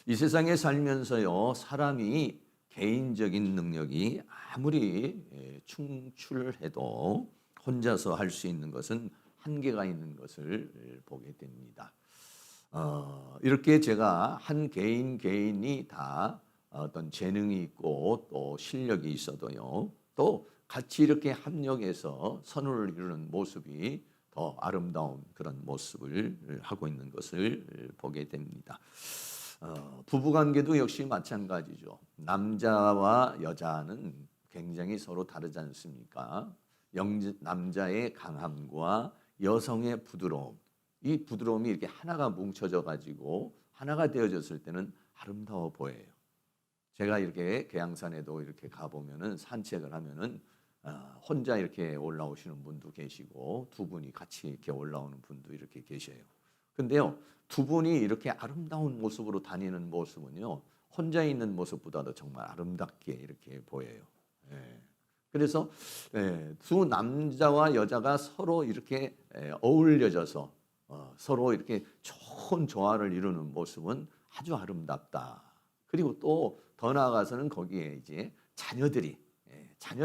이 세상에 살면서요, 사람이 개인적인 능력이 아무리 충출해도 혼자서 할 수 있는 것은 한계가 있는 것을 보게 됩니다. 이렇게 제가 한 개인이 다 어떤 재능이 있고 또 실력이 있어도요, 또 같이 이렇게 합력해서 선을 이루는 모습이 더 아름다운 그런 모습을 하고 있는 것을 보게 됩니다. 부부관계도 역시 마찬가지죠. 남자와 여자는 굉장히 서로 다르지 않습니까? 남자의 강함과 여성의 부드러움, 이 부드러움이 이렇게 하나가 뭉쳐져 가지고 하나가 되어졌을 때는 아름다워 보여요. 제가 이렇게 계양산에도 이렇게 가보면은 산책을 하면은 혼자 이렇게 올라오시는 분도 계시고 두 분이 같이 이렇게 올라오는 분도 이렇게 계셔요. 근데요, 두 분이 이렇게 아름다운 모습으로 다니는 모습은요, 혼자 있는 모습보다도 정말 아름답게 이렇게 보여요. 예. 그래서 두 남자와 여자가 서로 이렇게 어울려져서 서로 이렇게 좋은 조화를 이루는 모습은 아주 아름답다. 그리고 또 더 나아가서는 거기에 이제 자녀들이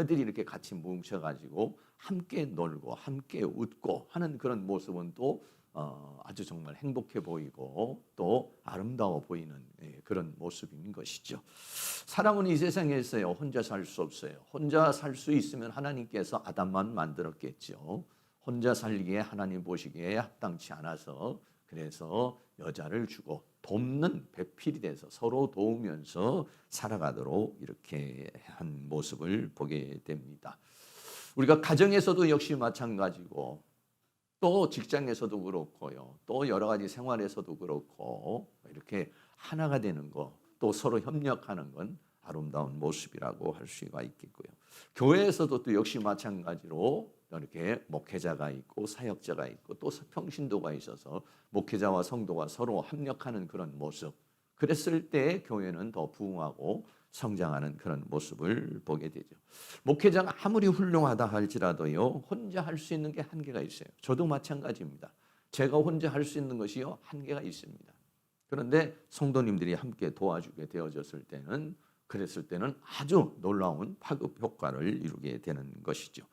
이렇게 같이 뭉쳐가지고 함께 놀고 함께 웃고 하는 그런 모습은 또 아주 정말 행복해 보이고 또 아름다워 보이는 그런 모습인 것이죠. 사람은 이 세상에서요, 혼자 살 수 없어요. 혼자 살 수 있으면 하나님께서 아담만 만들었겠죠. 혼자 살기에 하나님 보시기에 합당치 않아서 그래서 여자를 주고 돕는 배필이 돼서 서로 도우면서 살아가도록 이렇게 한 모습을 보게 됩니다. 우리가 가정에서도 역시 마찬가지고 또 직장에서도 그렇고요. 또 여러 가지 생활에서도 그렇고 이렇게 하나가 되는 거, 또 서로 협력하는 건 아름다운 모습이라고 할 수가 있겠고요. 교회에서도 또 역시 마찬가지로 이렇게 목회자가 있고 사역자가 있고 또 평신도가 있어서 목회자와 성도가 서로 합력하는 그런 모습. 그랬을 때 교회는 더 부흥하고 성장하는 그런 모습을 보게 되죠. 목회자가 아무리 훌륭하다 할지라도요, 혼자 할 수 있는 게 한계가 있어요. 저도 마찬가지입니다. 제가 혼자 할 수 있는 것이요, 한계가 있습니다. 그런데 성도님들이 함께 도와주게 되어졌을 때는, 그랬을 때는 아주 놀라운 파급 효과를 이루게 되는 것이죠.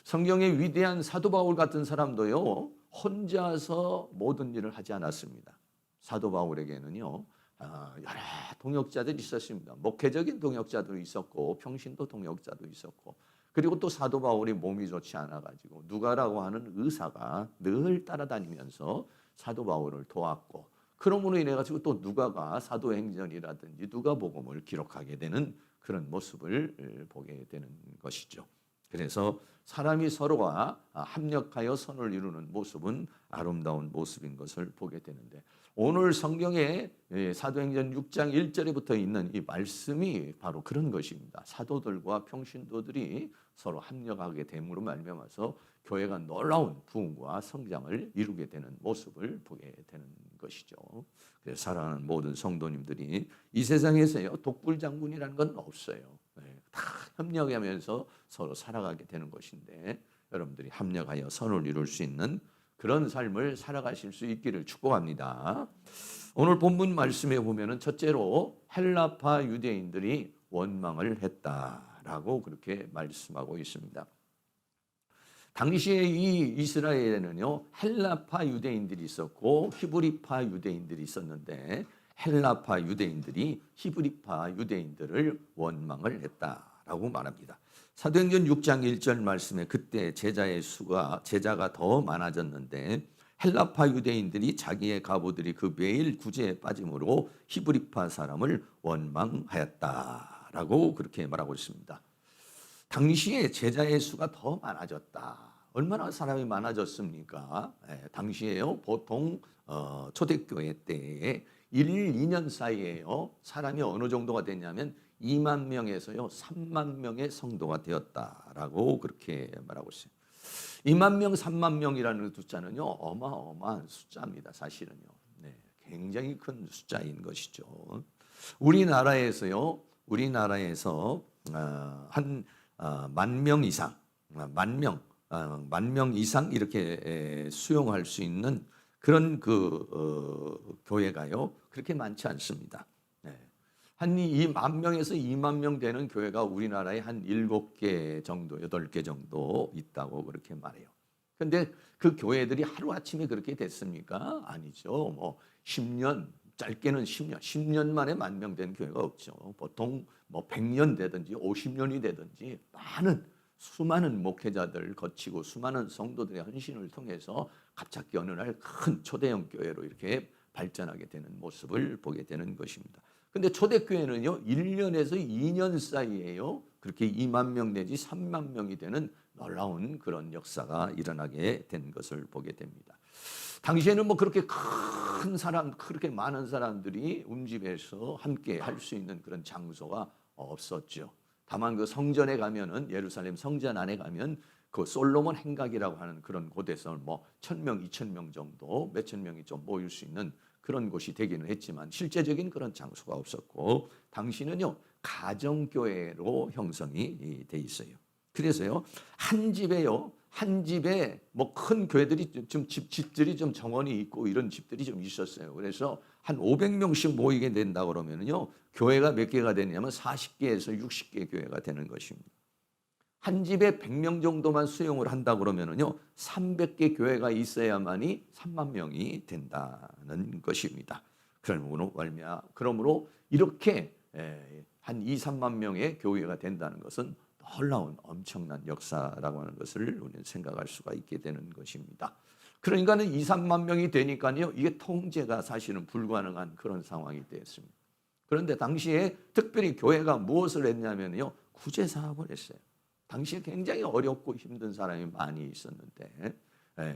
성경의 위대한 사도 바울 같은 사람도요, 혼자서 모든 일을 하지 않았습니다. 사도 바울에게는요, 여러 동역자들이 있었습니다. 목회적인 동역자도 있었고 평신도 동역자도 있었고, 그리고 또 사도 바울이 몸이 좋지 않아가지고 누가라고 하는 의사가 늘 따라다니면서 사도 바울을 도왔고, 그러므로 인해 가지고 또 누가가 사도행전이라든지 누가복음을 기록하게 되는 그런 모습을 보게 되는 것이죠. 그래서 사람이 서로가 합력하여 선을 이루는 모습은 아름다운 모습인 것을 보게 되는데, 오늘 성경에 사도행전 6장 1절에부터 있는 이 말씀이 바로 그런 것입니다. 사도들과 평신도들이 서로 합력하게 됨으로 말미암아서 교회가 놀라운 부흥과 성장을 이루게 되는 모습을 보게 되는 것이죠. 그래서 사랑하는 모든 성도님들이 이 세상에서요, 독불장군이라는 건 없어요. 다 협력하면서 서로 살아가게 되는 것인데, 여러분들이 합력하여 선을 이룰 수 있는 그런 삶을 살아가실 수 있기를 축복합니다. 오늘 본문 말씀에 보면은 첫째로 헬라파 유대인들이 원망을 했다라고 그렇게 말씀하고 있습니다. 당시에 이 이스라엘에는요, 헬라파 유대인들이 있었고 히브리파 유대인들이 있었는데, 헬라파 유대인들이 히브리파 유대인들을 원망을 했다라고 말합니다. 사도행전 6장 1절 말씀에 그때 제자가 더 많아졌는데 헬라파 유대인들이 자기의 가보들이 그 매일 구제에 빠짐으로 히브리파 사람을 원망하였다라고 그렇게 말하고 있습니다. 당시에 제자의 수가 더 많아졌다. 얼마나 사람이 많아졌습니까? 당시에요, 보통 초대교회 때에 1, 2년 사이에요, 사람이 어느 정도가 됐냐면 2만 명에서요 3만 명의 성도가 되었다라고 그렇게 말하고 있어요. 2만 명, 3만 명이라는 숫자는요, 어마어마한 숫자입니다. 사실은요. 굉장히 큰 숫자인 것이죠. 우리나라에서 한 10,000명 이상, 만 명 이상 이렇게 수용할 수 있는 그런 교회가요, 그렇게 많지 않습니다. 한 2만 명에서 2만 명 되는 교회가 우리나라에 한 7개 정도, 8개 정도 있다고 그렇게 말해요. 근데 그 교회들이 하루아침에 그렇게 됐습니까? 아니죠. 뭐 10년, 짧게는 10년, 10년 만에 1만 명 된 교회가 없죠. 보통 뭐 100년 되든지 50년이 되든지 수많은 목회자들 거치고 수많은 성도들의 헌신을 통해서 갑자기 어느 날 큰 초대형 교회로 이렇게 발전하게 되는 모습을 보게 되는 것입니다. 근데 초대교회는요, 1년에서 2년 사이에요, 그렇게 2만 명 내지 3만 명이 되는 놀라운 그런 역사가 일어나게 된 것을 보게 됩니다. 당시에는 뭐 그렇게 그렇게 많은 사람들이 움집해서 함께 할 수 있는 그런 장소가 없었죠. 다만 그 성전에 가면은, 예루살렘 성전 안에 가면 그 솔로몬 행각이라고 하는 그런 곳에서 뭐 1,000명, 2,000명 정도, 몇천 명이 좀 모일 수 있는 그런 곳이 되기는 했지만 실제적인 그런 장소가 없었고, 당시는요 가정교회로 형성이 돼 있어요. 그래서요 한 집에 뭐 큰 교회들이 좀 집들이 좀 정원이 있고 이런 집들이 좀 있었어요. 그래서 한 500명씩 모이게 된다 그러면요 교회가 몇 개가 되냐면 40개에서 60개 교회가 되는 것입니다. 한 집에 100명 정도만 수용을 한다 그러면은요 300개 교회가 있어야만이 3만 명이 된다는 것입니다. 그러므로 이렇게 한 2, 3만 명의 교회가 된다는 것은 놀라운 엄청난 역사라고 하는 것을 우리는 생각할 수가 있게 되는 것입니다. 그러니까는 2, 3만 명이 되니까요 이게 통제가 사실은 불가능한 그런 상황이 되었습니다. 그런데 당시에 특별히 교회가 무엇을 했냐면요 구제 사업을 했어요. 당시에 굉장히 어렵고 힘든 사람이 많이 있었는데,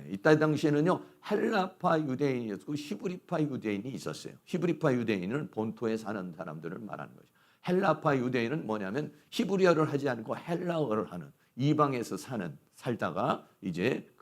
이때 당시에는요 헬라파 유대인이었고 히브리파 유대인이 있었어요. 히브리파 유대인은 본토에 사는 사람들을 말하는 거죠. 헬라파 유대인은 뭐냐면 히브리어를 하지 않고 헬라어를 하는, 이방에서 살다가 이제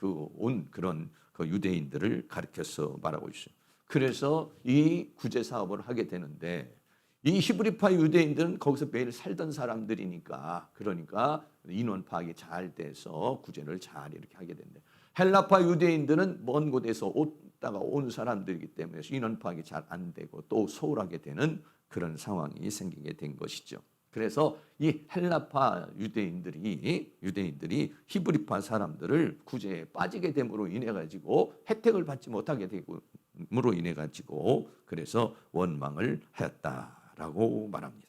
그런 유대인들을 가리켜서 말하고 있어요. 그래서 이 구제 사업을 하게 되는데, 이 히브리파 유대인들은 거기서 매일 살던 사람들이니까, 그러니까 인원 파악이 잘 돼서 구제를 잘 이렇게 하게 된대. 헬라파 유대인들은 먼 곳에서 온 사람들이기 때문에 인원 파악이 잘 안 되고 또 소홀하게 되는 그런 상황이 생기게 된 것이죠. 그래서 이 헬라파 유대인들이 히브리파 사람들을 구제에 빠지게 됨으로 인해 가지고 혜택을 받지 못하게 됨으로 인해 가지고 그래서 원망을 하였다라고 말합니다.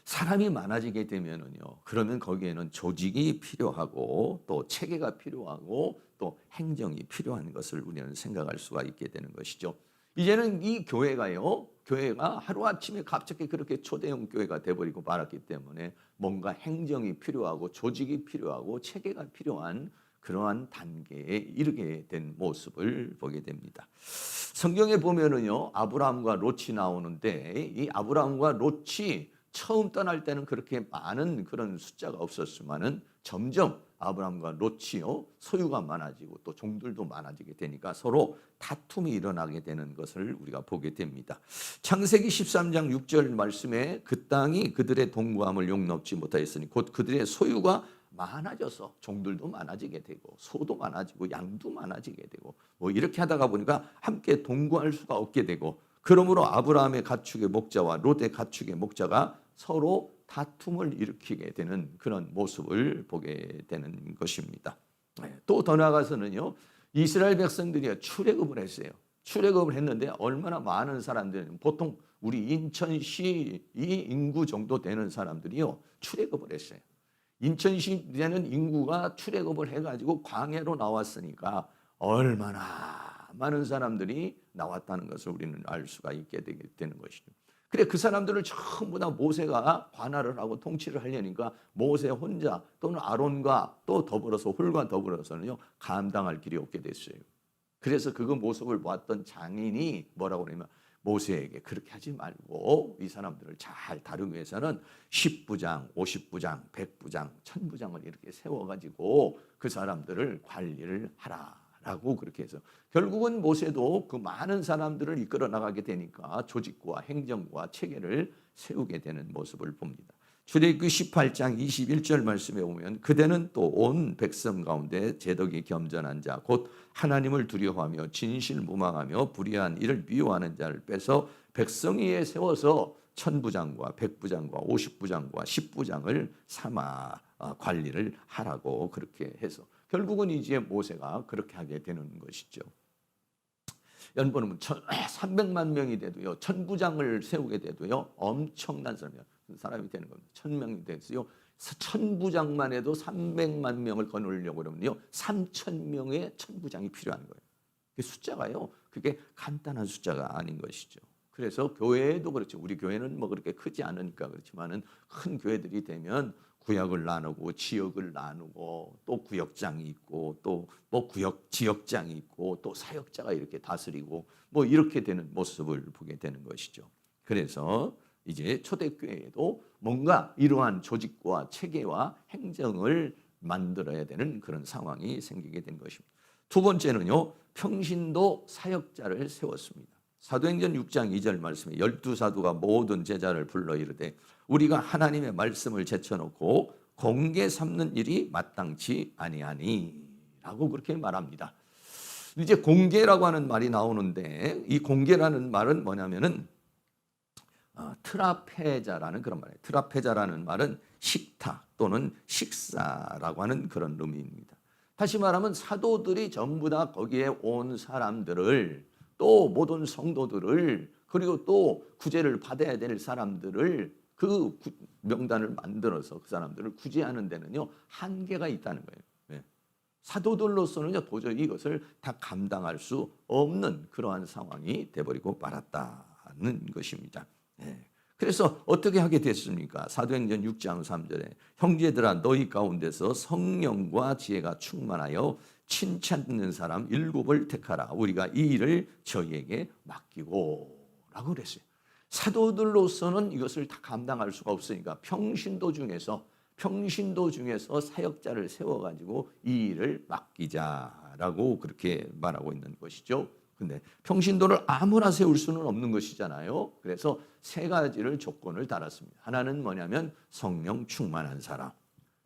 사람이 많아지게 되면은요, 그러면 거기에는 조직이 필요하고 또 체계가 필요하고 또 행정이 필요한 것을 우리는 생각할 수가 있게 되는 것이죠. 이제는 이 교회가 하루아침에 갑자기 그렇게 초대형 교회가 돼버리고 말았기 때문에 뭔가 행정이 필요하고 조직이 필요하고 체계가 필요한 그러한 단계에 이르게 된 모습을 보게 됩니다. 성경에 보면은요, 아브라함과 롯이 나오는데, 이 아브라함과 롯이 처음 떠날 때는 그렇게 많은 그런 숫자가 없었지만은 점점 아브라함과 롯이요 소유가 많아지고 또 종들도 많아지게 되니까 서로 다툼이 일어나게 되는 것을 우리가 보게 됩니다. 창세기 13장 6절 말씀에 그 땅이 그들의 동거함을 용납지 못하였으니 곧 그들의 소유가 많아져서 종들도 많아지게 되고 소도 많아지고 양도 많아지게 되고 뭐 이렇게 하다가 보니까 함께 동거할 수가 없게 되고, 그러므로 아브라함의 가축의 목자와 롯의 가축의 목자가 서로 다툼을 일으키게 되는 그런 모습을 보게 되는 것입니다. 또 더 나아가서는요, 이스라엘 백성들이 출애굽을 했어요. 출애굽을 했는데 얼마나 많은 사람들, 보통 우리 인천시 이 인구 정도 되는 사람들이요 출애굽을 했어요. 인천시 되는 인구가 출애굽을 해가지고 광야로 나왔으니까 얼마나 많은 사람들이 나왔다는 것을 우리는 알 수가 있게 되는 것이죠. 그래 그 사람들을 전부 다 모세가 관할을 하고 통치를 하려니까 모세 혼자 또는 아론과 또 더불어서 홀과 더불어서는요 감당할 길이 없게 됐어요. 그래서 그 모습을 보았던 장인이 뭐라고 그러냐면 모세에게 그렇게 하지 말고 이 사람들을 잘 다루기 위해서는 10부장, 50부장, 100부장, 1000부장을 이렇게 세워가지고 그 사람들을 관리를 하라. 라고 그렇게 해서 결국은 모세도 그 많은 사람들을 이끌어 나가게 되니까 조직과 행정과 체계를 세우게 되는 모습을 봅니다. 출애굽기 18장 21절 말씀에 보면 그대는 또 온 백성 가운데 제덕이 겸전한 자 곧 하나님을 두려워하며 진실무망하며 불의한 이를 미워하는 자를 빼서 백성 위에 세워서 천부장과 백부장과 50부장과 10부장을 삼아 관리를 하라고 그렇게 해서 결국은 이제 모세가 그렇게 하게 되는 것이죠. 여러분 300만 명이 돼도요, 천부장을 세우게 돼도요, 엄청난 사람이 되는 겁니다. 1000명이 됐어요. 천부장만 해도 300만 명을 거느리려고 그러면요, 3000명의 천부장이 필요한 거예요. 그 숫자가요, 그게 간단한 숫자가 아닌 것이죠. 그래서 교회도 그렇죠. 우리 교회는 뭐 그렇게 크지 않으니까 그렇지만은 큰 교회들이 되면 구역을 나누고 지역을 나누고 또 구역장이 있고 또 뭐 구역 지역장이 있고 또 사역자가 이렇게 다스리고 뭐 이렇게 되는 모습을 보게 되는 것이죠. 그래서 이제 초대교회에도 뭔가 이러한 조직과 체계와 행정을 만들어야 되는 그런 상황이 생기게 된 것입니다. 두 번째는요, 평신도 사역자를 세웠습니다. 사도행전 6장 2절 말씀에 12사도가 모든 제자를 불러 이르되 우리가 하나님의 말씀을 제쳐놓고 공개 삼는 일이 마땅치 아니하니 라고 그렇게 말합니다. 이제 공개라고 하는 말이 나오는데 이 공개라는 말은 뭐냐면은 트라페자라는 그런 말이에요. 트라페자라는 말은 식탁 또는 식사라고 하는 그런 의미입니다. 다시 말하면 사도들이 전부 다 거기에 온 사람들을 또 모든 성도들을 그리고 또 구제를 받아야 될 사람들을 그 명단을 만들어서 그 사람들을 구제하는 데는요 한계가 있다는 거예요. 네. 사도들로서는요 도저히 이것을 다 감당할 수 없는 그러한 상황이 돼버리고 말았다는 것입니다. 네. 그래서 어떻게 하게 됐습니까? 사도행전 6장 3절에 형제들아 너희 가운데서 성령과 지혜가 충만하여 칭찬 듣는 사람 7을 택하라. 우리가 이 일을 저희에게 맡기고 라고 그랬어요. 사도들로서는 이것을 다 감당할 수가 없으니까 평신도 중에서 사역자를 세워가지고 이 일을 맡기자라고 그렇게 말하고 있는 것이죠. 근데 평신도를 아무나 세울 수는 없는 것이잖아요. 그래서 세 가지를 조건을 달았습니다. 하나는 뭐냐면 성령 충만한 사람.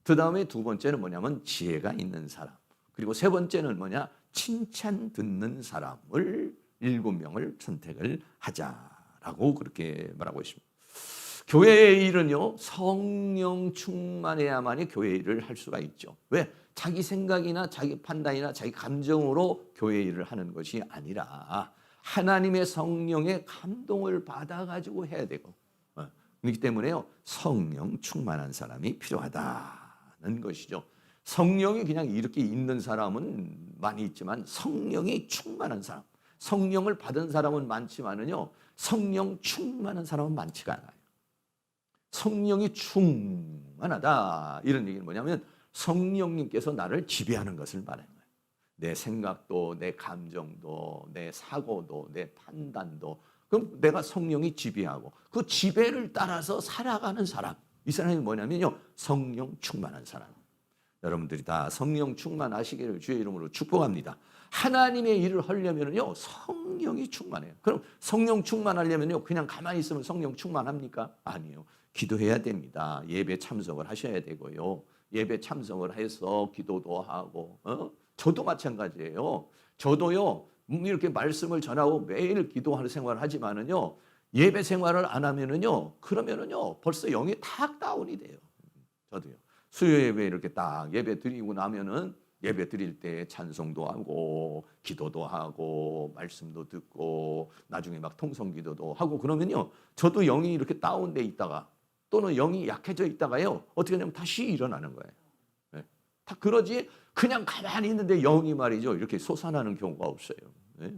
그 다음에 두 번째는 뭐냐면 지혜가 있는 사람. 그리고 세 번째는 뭐냐? 칭찬 듣는 사람을 7명을 선택을 하자라고 그렇게 말하고 있습니다. 교회의 일은요, 성령 충만해야만이 교회 일을 할 수가 있죠. 왜? 자기 생각이나 자기 판단이나 자기 감정으로 교회 일을 하는 것이 아니라 하나님의 성령의 감동을 받아가지고 해야 되고 그렇기 때문에요, 성령 충만한 사람이 필요하다는 것이죠. 성령이 그냥 이렇게 있는 사람은 많이 있지만 성령이 충만한 사람, 성령을 받은 사람은 많지만은요, 성령 충만한 사람은 많지가 않아요. 성령이 충만하다 이런 얘기는 뭐냐면 성령님께서 나를 지배하는 것을 말하는 거예요. 내 생각도 내 감정도 내 사고도 내 판단도 그럼 내가 성령이 지배하고 그 지배를 따라서 살아가는 사람, 이 사람이 뭐냐면요 성령 충만한 사람. 여러분들이 다 성령 충만하시기를 주의 이름으로 축복합니다. 하나님의 일을 하려면요 성령이 충만해요. 그럼 성령 충만하려면요 그냥 가만히 있으면 성령 충만합니까? 아니에요. 기도해야 됩니다. 예배 참석을 하셔야 되고요. 예배 참석을 해서 기도도 하고 저도 마찬가지예요. 저도요 이렇게 말씀을 전하고 매일 기도하는 생활을 하지만은요 예배 생활을 안 하면은요 그러면은요 벌써 영이 탁 다운이 돼요. 저도요. 수요 예배 이렇게 딱 예배 드리고 나면은 예배 드릴 때 찬송도 하고 기도도 하고 말씀도 듣고 나중에 막 통성 기도도 하고 그러면요 저도 영이 이렇게 다운돼 있다가 또는 영이 약해져 있다가요 어떻게 되냐면 다시 일어나는 거예요. 네. 다 그러지 그냥 가만히 있는데 영이 말이죠 이렇게 솟아나는 경우가 없어요. 네.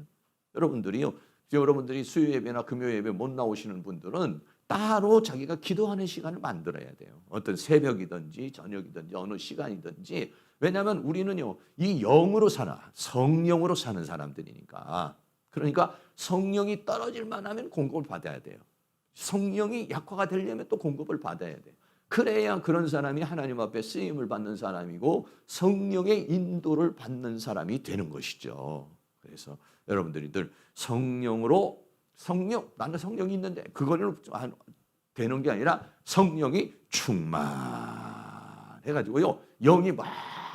여러분들이 수요 예배나 금요 예배 못 나오시는 분들은 따로 자기가 기도하는 시간을 만들어야 돼요. 어떤 새벽이든지 저녁이든지 어느 시간이든지. 왜냐하면 우리는요 이 영으로 살아 성령으로 사는 사람들이니까. 그러니까 성령이 떨어질 만하면 공급을 받아야 돼요. 성령이 약화가 되려면 또 공급을 받아야 돼요. 그래야 그런 사람이 하나님 앞에 쓰임을 받는 사람이고 성령의 인도를 받는 사람이 되는 것이죠. 그래서 여러분들이 늘 성령으로 나는 성령이 있는데 그거를 되는 게 아니라 성령이 충만해가지고요. 영이 막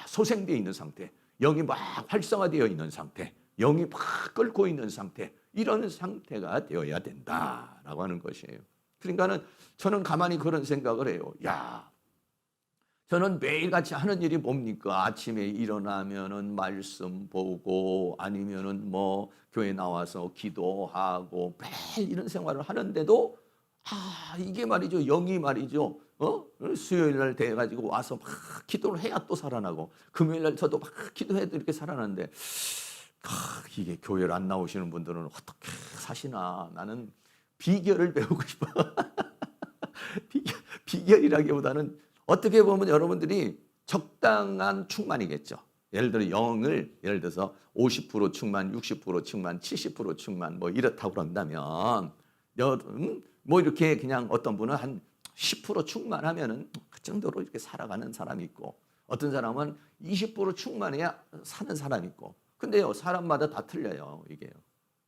소생되어 있는 상태, 영이 막 활성화되어 있는 상태, 영이 막 끓고 있는 상태, 이런 상태가 되어야 된다라고 하는 것이에요. 그러니까는 저는 가만히 그런 생각을 해요. 야, 저는 매일같이 하는 일이 뭡니까? 아침에 일어나면은 말씀 보고 아니면은 뭐 교회 나와서 기도하고 매일 이런 생활을 하는데도 이게 말이죠. 영이 말이죠. 수요일 날 돼 가지고 와서 막 기도를 해야 또 살아나고 금요일 날 저도 막 기도해도 이렇게 살아나는데 이게 교회를 안 나오시는 분들은 어떻게 사시나? 나는 비결을 배우고 싶어. 비결이라기보다는 어떻게 보면 여러분들이 적당한 충만이겠죠. 예를 들어 영을 예를 들어서 50% 충만, 60% 충만, 70% 충만 뭐 이렇다고 그런다면 뭐 이렇게 그냥 어떤 분은 한 10% 충만하면은 그 정도로 이렇게 살아가는 사람이 있고 어떤 사람은 20% 충만해야 사는 사람이 있고 근데요 사람마다 다 틀려요 이게요.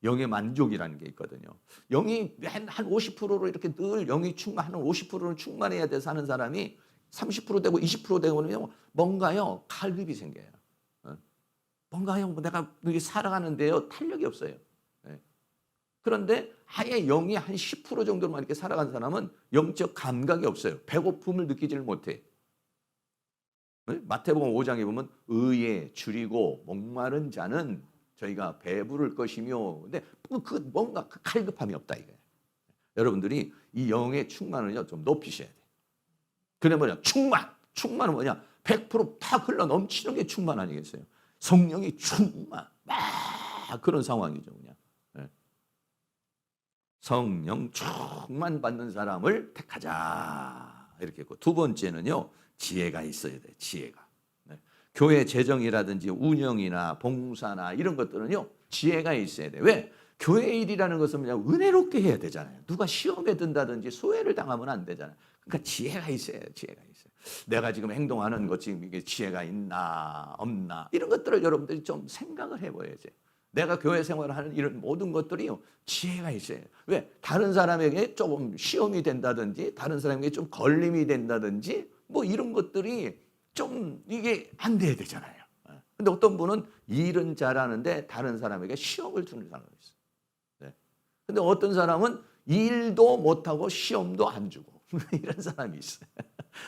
영의 만족이라는 게 있거든요. 영이 한 50%로 이렇게 늘 영이 충만, 한 50%를 충만해야 돼 사는 사람이 30% 되고 20% 되고 뭔가요 갈급이 생겨요. 뭔가요 내가 살아가는데요 탄력이 없어요. 그런데 아예 영이 한 10% 정도만 이렇게 살아간 사람은 영적 감각이 없어요. 배고픔을 느끼지를 못해. 마태복음 5장에 보면 의에 줄이고 목마른 자는 저희가 배부를 것이며 근데 뭔가 그 갈급함이 없다 이거예요. 여러분들이 이 영의 충만을요 좀 높이셔야 돼요. 그게 뭐냐? 충만은 뭐냐? 100%다 흘러 넘치는 게 충만 아니겠어요? 성령이 충만 막 그런 상황이죠 그냥. 성령 충만 받는 사람을 택하자 이렇게 했고 두 번째는요 지혜가 있어야 돼요. 지혜가. 교회 재정이라든지 운영이나 봉사나 이런 것들은요 지혜가 있어야 돼요. 왜? 교회 일이라는 것은 그냥 은혜롭게 해야 되잖아요. 누가 시험에 든다든지 소외를 당하면 안 되잖아요. 그러니까 지혜가 있어야 돼요. 지혜가 있어요. 내가 지금 행동하는 것 지금 이게 지혜가 있나 없나 이런 것들을 여러분들이 좀 생각을 해봐야지. 내가 교회 생활을 하는 이런 모든 것들이요 지혜가 있어요. 왜? 다른 사람에게 조금 시험이 된다든지 다른 사람에게 좀 걸림이 된다든지 뭐 이런 것들이 좀 이게 안 돼야 되잖아요. 근데 어떤 분은 일은 잘하는데 다른 사람에게 시험을 주는 사람이 있어요. 네. 근데 어떤 사람은 일도 못하고 시험도 안 주고 이런 사람이 있어요.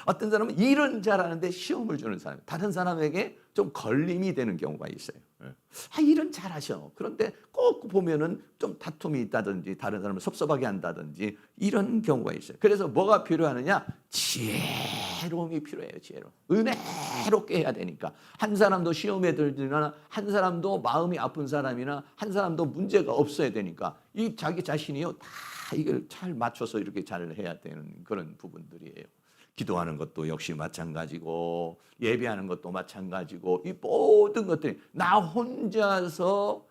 어떤 사람은 일은 잘하는데 시험을 주는 사람, 다른 사람에게 좀 걸림이 되는 경우가 있어요. 일은 잘하셔. 그런데 꼭 보면은 좀 다툼이 있다든지 다른 사람을 섭섭하게 한다든지 이런 경우가 있어요. 그래서 뭐가 필요하느냐? 지혜로움이 필요해요. 지혜로움. 은혜롭게 해야 되니까. 한 사람도 시험에 들거나 한 사람도 마음이 아픈 사람이나 한 사람도 문제가 없어야 되니까 이 자기 자신이요 다 이걸 잘 맞춰서 이렇게 잘 해야 되는 그런 부분들이에요. 기도하는 것도 역시 마찬가지고 예배하는 것도 마찬가지고 이 모든 것들이 나 혼자서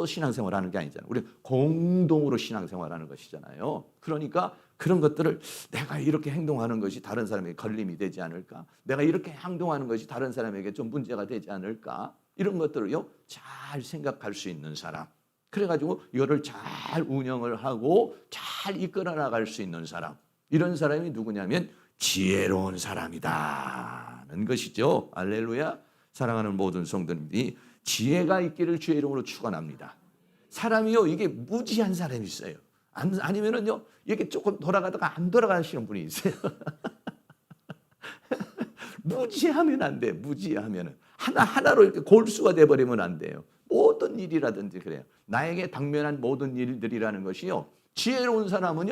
신앙생활하는 게 아니잖아요. 우리 공동으로 신앙생활하는 것이잖아요. 그러니까 그런 것들을 내가 이렇게 행동하는 것이 다른 사람에게 걸림이 되지 않을까? 내가 이렇게 행동하는 것이 다른 사람에게 좀 문제가 되지 않을까? 이런 것들을요 잘 생각할 수 있는 사람. 그래가지고 이거를 잘 운영을 하고 잘 이끌어 나갈 수 있는 사람. 이런 사람이 누구냐면 지혜로운 사람이다는 것이죠. 할렐루야. 사랑하는 모든 성도님들이 지혜가 있기를 주의 이름으로 축원합니다. 사람이요 이게 무지한 사람이 있어요. 아니면은요 이게 조금 돌아가다가 안 돌아가시는 분이 있어요. 무지하면 안 돼. 무지하면은 하나로 이렇게 골수가 돼 버리면 안 돼요. 모든 일이라든지 그래요. 나에게 당면한 모든 일들이라는 것이요. 지혜로운 사람은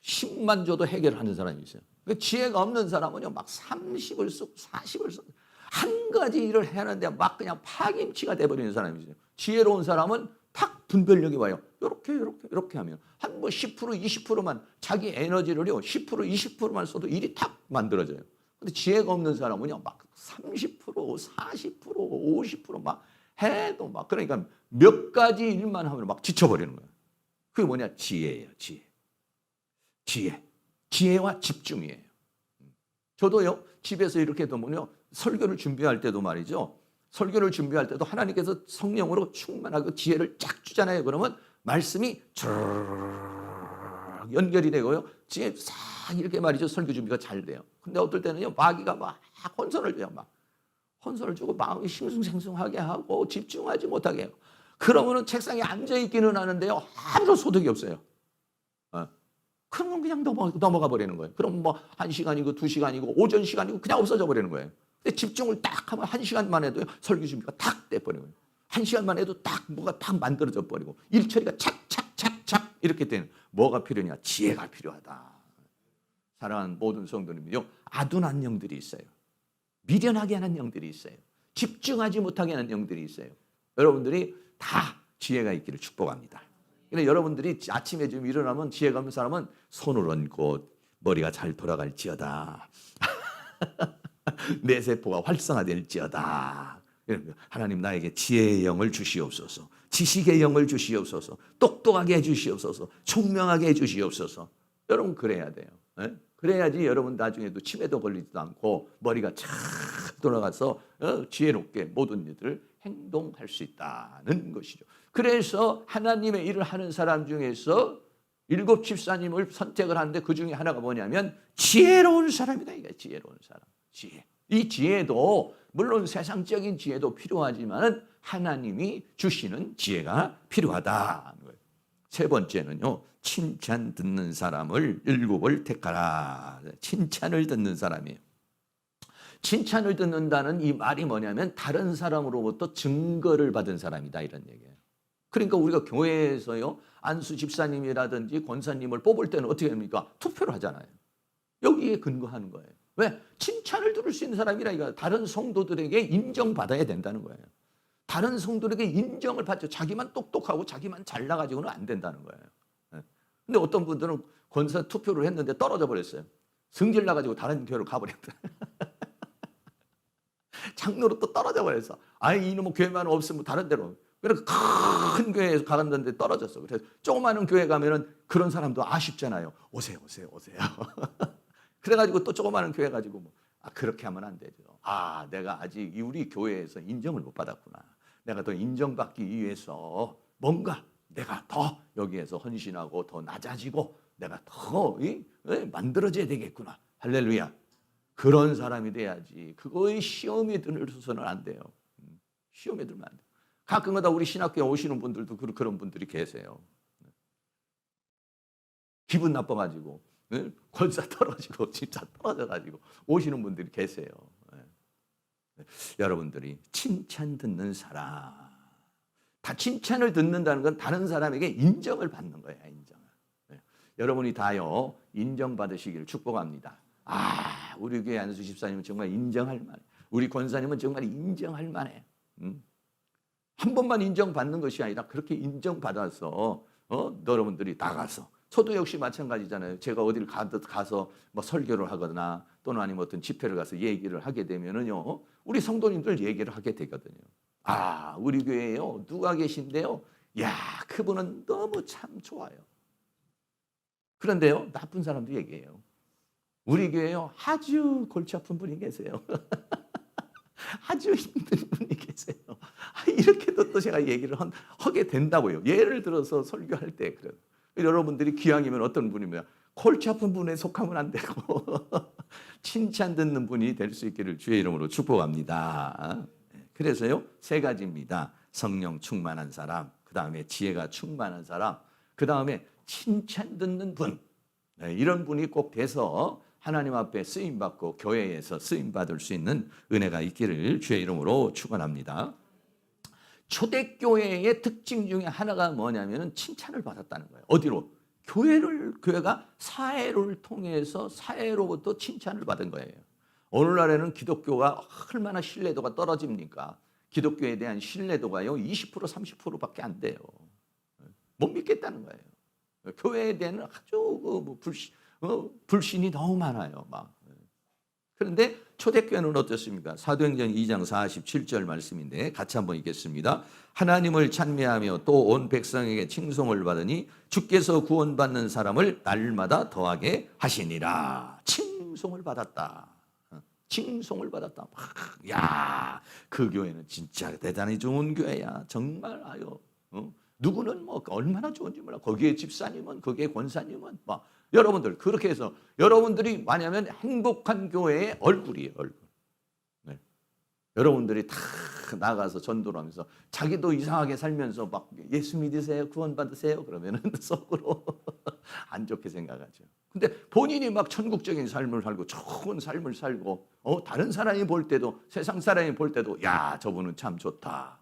힘만 줘도 해결하는 사람이 있어요. 지혜가 없는 사람은요, 막 30을 쓰고 40을 쓰고 한 가지 일을 해야하는데 막 그냥 파김치가 돼버리는 사람이 있어요. 지혜로운 사람은 탁 분별력이 와요. 이렇게 하면 한 뭐 10%, 20%만 자기 에너지를요, 10%, 20%만 써도 일이 탁 만들어져요. 근데 지혜가 없는 사람은요, 막 30%, 40%, 50%막 해도 막 그러니까 몇 가지 일만 하면 막 지쳐버리는 거예요. 그게 뭐냐? 지혜예요, 지혜. 지혜와 집중이에요. 저도요, 집에서 이렇게 보면요, 설교를 준비할 때도 말이죠. 설교를 준비할 때도 하나님께서 성령으로 충만하고 지혜를 쫙 주잖아요. 그러면 말씀이 쭉 연결이 되고요. 지금 싹 이렇게 말이죠. 설교 준비가 잘 돼요. 근데 어떨 때는요. 마귀가 막 혼선을 줘요. 막 혼선을 주고 마음이 싱숭생숭하게 하고 집중하지 못하게 해요. 그러면은 책상에 앉아 있기는 하는데요. 아무런 소득이 없어요. 그러면 그냥 넘어가 버리는 거예요. 그럼 뭐 1시간이고 2시간이고 오전 시간이고 그냥 없어져 버리는 거예요. 근데 집중을 딱 하면 1시간만 해도 설교 준비가 탁 돼버리는 거예요. 1시간만 해도 딱 뭐가 딱 만들어져 버리고 일 처리가 착착착착 이렇게 되는 뭐가 필요냐? 지혜가 필요하다. 사랑하는 모든 성도님요. 아둔한 영들이 있어요. 미련하게 하는 영들이 있어요. 집중하지 못하게 하는 영들이 있어요. 여러분들이 다 지혜가 있기를 축복합니다. 근데 여러분들이 아침에 좀 일어나면 지혜가 없는 사람은 손을 얹고 머리가 잘 돌아갈지어다. 내 세포가 활성화될지어다. 하나님 나에게 지혜의 영을 주시옵소서. 지식의 영을 주시옵소서. 똑똑하게 해주시옵소서. 총명하게 해주시옵소서. 여러분 그래야 돼요. 네? 그래야지 여러분 나중에도 치매도 걸리지도 않고 머리가 잘 돌아가서 지혜롭게 모든 일들을 행동할 수 있다는 것이죠. 그래서 하나님의 일을 하는 사람 중에서 7 집사님을 선택을 하는데 그 중에 하나가 뭐냐면 지혜로운 사람이다. 이게 지혜로운 사람. 지혜. 이 지혜도 물론 세상적인 지혜도 필요하지만 하나님이 주시는 지혜가 필요하다. 세 번째는요. 칭찬 듣는 사람을 7을 택하라. 칭찬을 듣는 사람이에요. 칭찬을 듣는다는 이 말이 뭐냐면 다른 사람으로부터 증거를 받은 사람이다 이런 얘기예요. 그러니까 우리가 교회에서요. 안수 집사님이라든지 권사님을 뽑을 때는 어떻게 합니까? 투표를 하잖아요. 여기에 근거하는 거예요. 왜? 칭찬을 들을 수 있는 사람이라 다른 성도들에게 인정받아야 된다는 거예요. 다른 성도들에게 인정을 받죠. 자기만 똑똑하고 자기만 잘나가지고는 안 된다는 거예요. 근데 어떤 분들은 권사 투표를 했는데 떨어져 버렸어요. 성질 나가지고 다른 교회로 가버렸다. 장로로 또 떨어져 버렸어. 아이 이놈의 교회만 없으면 다른 데로. 그래서 큰 교회에서 갔는데 떨어졌어. 그래서 조그마한 교회 가면은 그런 사람도 아쉽잖아요. 오세요. 그래가지고 또 조그마한 교회 가지고 뭐, 그렇게 하면 안 되죠. 내가 아직 우리 교회에서 인정을 못 받았구나. 내가 더 인정받기 위해서 뭔가 내가 더 여기에서 헌신하고 더 낮아지고 내가 더 만들어져야 되겠구나. 할렐루야. 그런 사람이 돼야지. 그거의 시험에 들어서는 안 돼요. 시험에 들면 안 돼요. 가끔가다 우리 신학교에 오시는 분들도 그런 분들이 계세요. 기분 나빠가지고 권사 떨어지고 진짜 떨어져가지고 오시는 분들이 계세요. 여러분들이 칭찬 듣는 사람. 다 칭찬을 듣는다는 건 다른 사람에게 인정을 받는 거예요. 인정을. 여러분이 다요 인정받으시기를 축복합니다. 우리 교회 안수 집사님은 정말 인정할 만해. 우리 권사님은 정말 인정할 만해. 한 번만 인정받는 것이 아니라 그렇게 인정받아서 여러분들이 나가서 저도 역시 마찬가지잖아요. 제가 어디를 가서 뭐 설교를 하거나 또는 아니면 어떤 집회를 가서 얘기를 하게 되면은요, 우리 성도님들 얘기를 하게 되거든요. 우리 교회에요 누가 계신데요? 야, 그분은 너무 참 좋아요. 그런데요, 나쁜 사람도 얘기해요. 우리 교회에요 아주 골치 아픈 분이 계세요. 아주 힘든 분이 계세요. 이렇게도 또 제가 얘기를 하게 된다고요. 예를 들어서 설교할 때 그래요. 여러분들이 기왕이면 어떤 분이면 골치 아픈 분에 속하면 안 되고 칭찬 듣는 분이 될 수 있기를 주의 이름으로 축복합니다. 그래서요 3가지입니다. 성령 충만한 사람, 그 다음에 지혜가 충만한 사람, 그 다음에 칭찬 듣는 분. 이런 분이 꼭 돼서 하나님 앞에 쓰임받고 교회에서 쓰임받을 수 있는 은혜가 있기를 주의 이름으로 축원합니다. 초대교회의 특징 중에 하나가 뭐냐면 칭찬을 받았다는 거예요. 어디로? 교회가 사회를 통해서 사회로부터 칭찬을 받은 거예요. 오늘날에는 기독교가 얼마나 신뢰도가 떨어집니까? 기독교에 대한 신뢰도가요 20% 30%밖에 안 돼요. 못 믿겠다는 거예요. 교회에 대한 아주 불신이 너무 많아요. 그런데 초대교회는 어떻습니까? 사도행전 2장 47절 말씀인데 같이 한번 읽겠습니다. 하나님을 찬미하며 또 온 백성에게 칭송을 받으니 주께서 구원받는 사람을 날마다 더하게 하시니라. 칭송을 받았다. 칭송을 받았다. 야, 그 교회는 진짜 대단히 좋은 교회야. 정말 누구는 뭐 얼마나 좋은지 몰라. 거기에 집사님은, 거기에 권사님은 막 여러분들 그렇게 해서 여러분들이 뭐냐면 행복한 교회의 얼굴이에요, 얼굴. 네. 여러분들이 다 나가서 전도를 하면서 자기도 이상하게 살면서 막 예수 믿으세요, 구원 받으세요 그러면은 속으로 안 좋게 생각하죠. 근데 본인이 막 천국적인 삶을 살고 좋은 삶을 살고 다른 사람이 볼 때도, 세상 사람이 볼 때도 야, 저분은 참 좋다.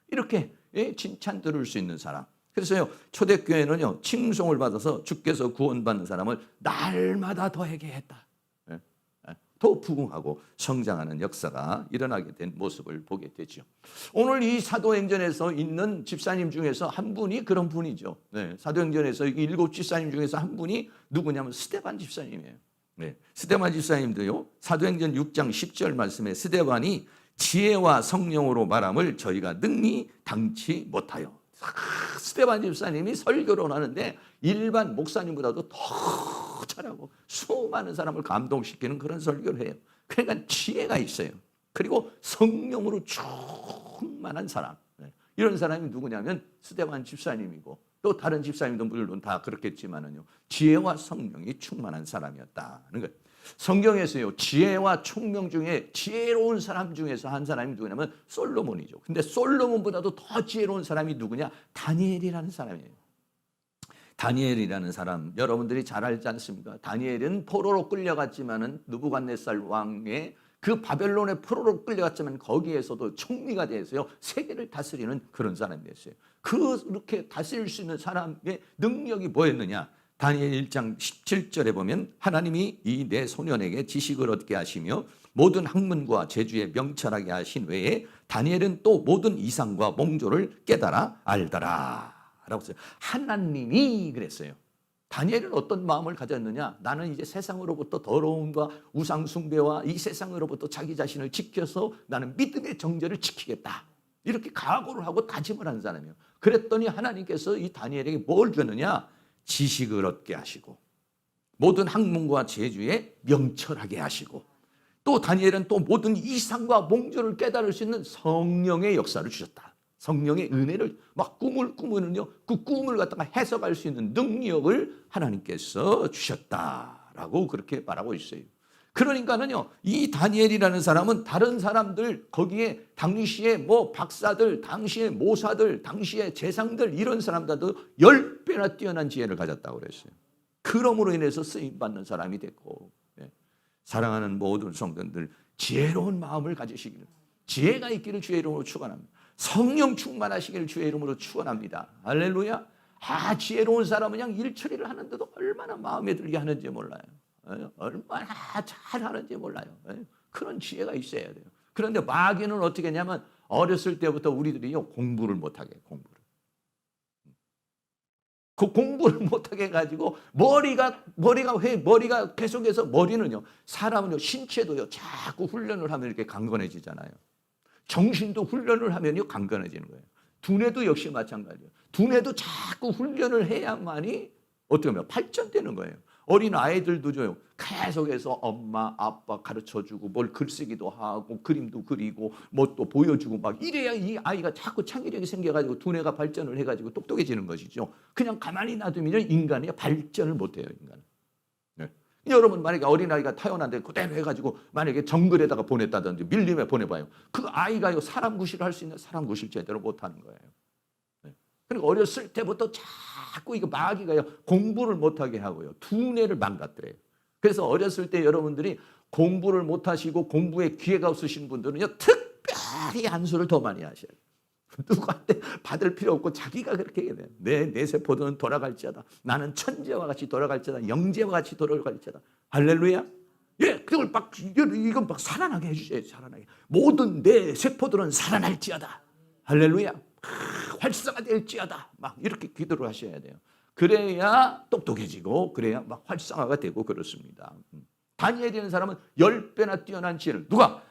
이렇게 칭찬 들을 수 있는 사람. 그래서요, 초대교회는요, 칭송을 받아서 주께서 구원받는 사람을 날마다 더하게 했다. 더 부흥하고 성장하는 역사가 일어나게 된 모습을 보게 되죠. 오늘 이 사도행전에서 있는 집사님 중에서 한 분이 그런 분이죠. 네, 사도행전에서 7 집사님 중에서 한 분이 누구냐면 스데반 집사님이에요. 네, 스데반 집사님도요, 사도행전 6장 10절 말씀에 스데반이 지혜와 성령으로 말함을 저희가 능히 당치 못하여. 스데반 집사님이 설교를 하는데 일반 목사님보다도 더 잘하고 수많은 사람을 감동시키는 그런 설교를 해요. 그러니까 지혜가 있어요. 그리고 성령으로 충만한 사람. 이런 사람이 누구냐면 스데반 집사님이고, 또 다른 집사님도 물론 다 그렇겠지만은요, 지혜와 성령이 충만한 사람이었다는 거예요. 성경에서요, 지혜와 총명 중에 지혜로운 사람 중에서 한 사람이 누구냐면 솔로몬이죠. 근데 솔로몬보다도 더 지혜로운 사람이 누구냐? 다니엘이라는 사람이에요. 다니엘이라는 사람, 여러분들이 잘 알지 않습니까? 다니엘은 포로로 끌려갔지만은 느부갓네살 왕의 그 바벨론의 포로로 끌려갔지만 거기에서도 총리가 되어서요, 세계를 다스리는 그런 사람이 됐어요. 그렇게 다스릴 수 있는 사람의 능력이 뭐였느냐? 다니엘 1장 17절에 보면 하나님이 이 내 소년에게 지식을 얻게 하시며 모든 학문과 재주에 명철하게 하신 외에 다니엘은 또 모든 이상과 몽조를 깨달아 알더라 라고 했어요. 하나님이 그랬어요. 다니엘은 어떤 마음을 가졌느냐? 나는 이제 세상으로부터 더러움과 우상 숭배와 이 세상으로부터 자기 자신을 지켜서 나는 믿음의 정절을 지키겠다. 이렇게 각오를 하고 다짐을 한 사람이에요. 그랬더니 하나님께서 이 다니엘에게 뭘 줬느냐? 지식을 얻게 하시고 모든 학문과 재주에 명철하게 하시고, 또 다니엘은 또 모든 이상과 몽조를 깨달을 수 있는 성령의 역사를 주셨다. 성령의 은혜를 막 꿈을 꾸면은요, 그 꿈을 갖다가 해석할 수 있는 능력을 하나님께서 주셨다라고 그렇게 말하고 있어요. 그러니까는요, 이 다니엘이라는 사람은 다른 사람들, 거기에 당시에 뭐 박사들, 당시에 모사들, 당시에 재상들, 이런 사람들도 10배나 뛰어난 지혜를 가졌다고 그랬어요. 그럼으로 인해서 쓰임받는 사람이 됐고, 사랑하는 모든 성도들, 지혜로운 마음을 가지시기를, 지혜가 있기를 주의 이름으로 축원합니다. 성령 충만하시기를 주의 이름으로 축원합니다. 할렐루야. 지혜로운 사람은 그냥 일처리를 하는데도 얼마나 마음에 들게 하는지 몰라요. 얼마나 잘 하는지 몰라요. 그런 지혜가 있어야 돼요. 그런데 마귀는 어떻게 했냐면 어렸을 때부터 우리들이요, 공부를 못하게 해요. 공부를 못하게 해가지고 머리가 계속해서, 머리는요, 사람은요, 신체도요, 자꾸 훈련을 하면 이렇게 강건해지잖아요. 정신도 훈련을 하면요, 강건해지는 거예요. 두뇌도 역시 마찬가지예요. 두뇌도 자꾸 훈련을 해야만이 어떻게 보면 발전되는 거예요. 어린 아이들도요, 계속해서 엄마, 아빠 가르쳐주고 뭘 글쓰기도 하고 그림도 그리고 뭐 또 보여주고 막 이래야 이 아이가 자꾸 창의력이 생겨가지고 두뇌가 발전을 해가지고 똑똑해지는 것이죠. 그냥 가만히 놔두면 인간이 발전을 못해요, 인간은. 네. 여러분 만약에 어린아이가 태어났는데 그대로 해가지고 만약에 정글에다가 보냈다든지 밀림에 보내봐요. 그 아이가요, 사람 구실을 할 수 있는 사람 구실 제대로 못하는 거예요. 그리고 어렸을 때부터 자꾸 이거 마귀가요, 공부를 못하게 하고요, 두뇌를 망가뜨려요. 그래서 어렸을 때 여러분들이 공부를 못하시고 공부에 기회가 없으신 분들은요, 특별히 안수를 더 많이 하셔야 돼요. 누구한테 받을 필요 없고 자기가 그렇게 해야 돼요. 내 세포들은 돌아갈지어다. 나는 천재와 같이 돌아갈지어다. 영재와 같이 돌아갈지어다. 할렐루야. 예, 그걸 막 이건 막 살아나게 해주셔야 돼요. 살아나게. 모든 내 세포들은 살아날지어다. 할렐루야. 활성화될지어다. 막 이렇게 기도를 하셔야 돼요. 그래야 똑똑해지고 그래야 막 활성화가 되고 그렇습니다. 다니엘이라는 사람은 10배나 뛰어난 지혜를, 누가?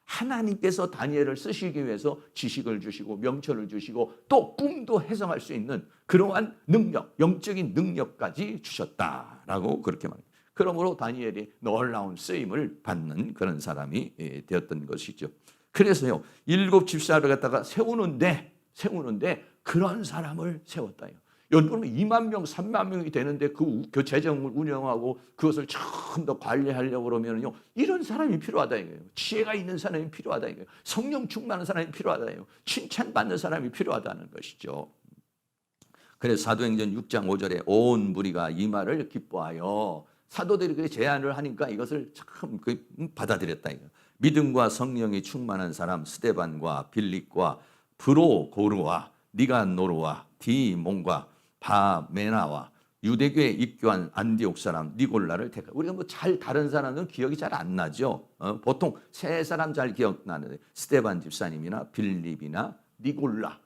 하나님께서 다니엘을 쓰시기 위해서 지식을 주시고 명철을 주시고 또 꿈도 해석할 수 있는 그러한 능력, 영적인 능력까지 주셨다라고 그렇게 말합니다. 그러므로 다니엘이 놀라운 쓰임을 받는 그런 사람이 되었던 것이죠. 그래서요, 7 집사를 갖다가 세우는데 세우는데 그런 사람을 세웠다. 여러분 2만 명, 3만 명이 되는데 그 재정을 운영하고 그것을 좀 더 관리하려고 그러면요, 이런 사람이 필요하다 이거예요. 지혜가 있는 사람이 필요하다 이거예요. 성령 충만한 사람이 필요하다 이거예요. 칭찬받는 사람이 필요하다는 것이죠. 그래서 사도행전 6장 5절에 온 무리가 이 말을 기뻐하여, 사도들이 그 제안을 하니까 이것을 참 받아들였다 이거. 믿음과 성령이 충만한 사람 스데반과 빌립과 브로고르와 니가노르와 디몬과 바메나와 유대교에 입교한 안디옥 사람 니골라를 택하. 우리가 뭐 잘 다른 사람은 기억이 잘 안 나죠. 보통 세 사람 잘 기억나는데 스데반 집사님이나 빌립이나 니골라,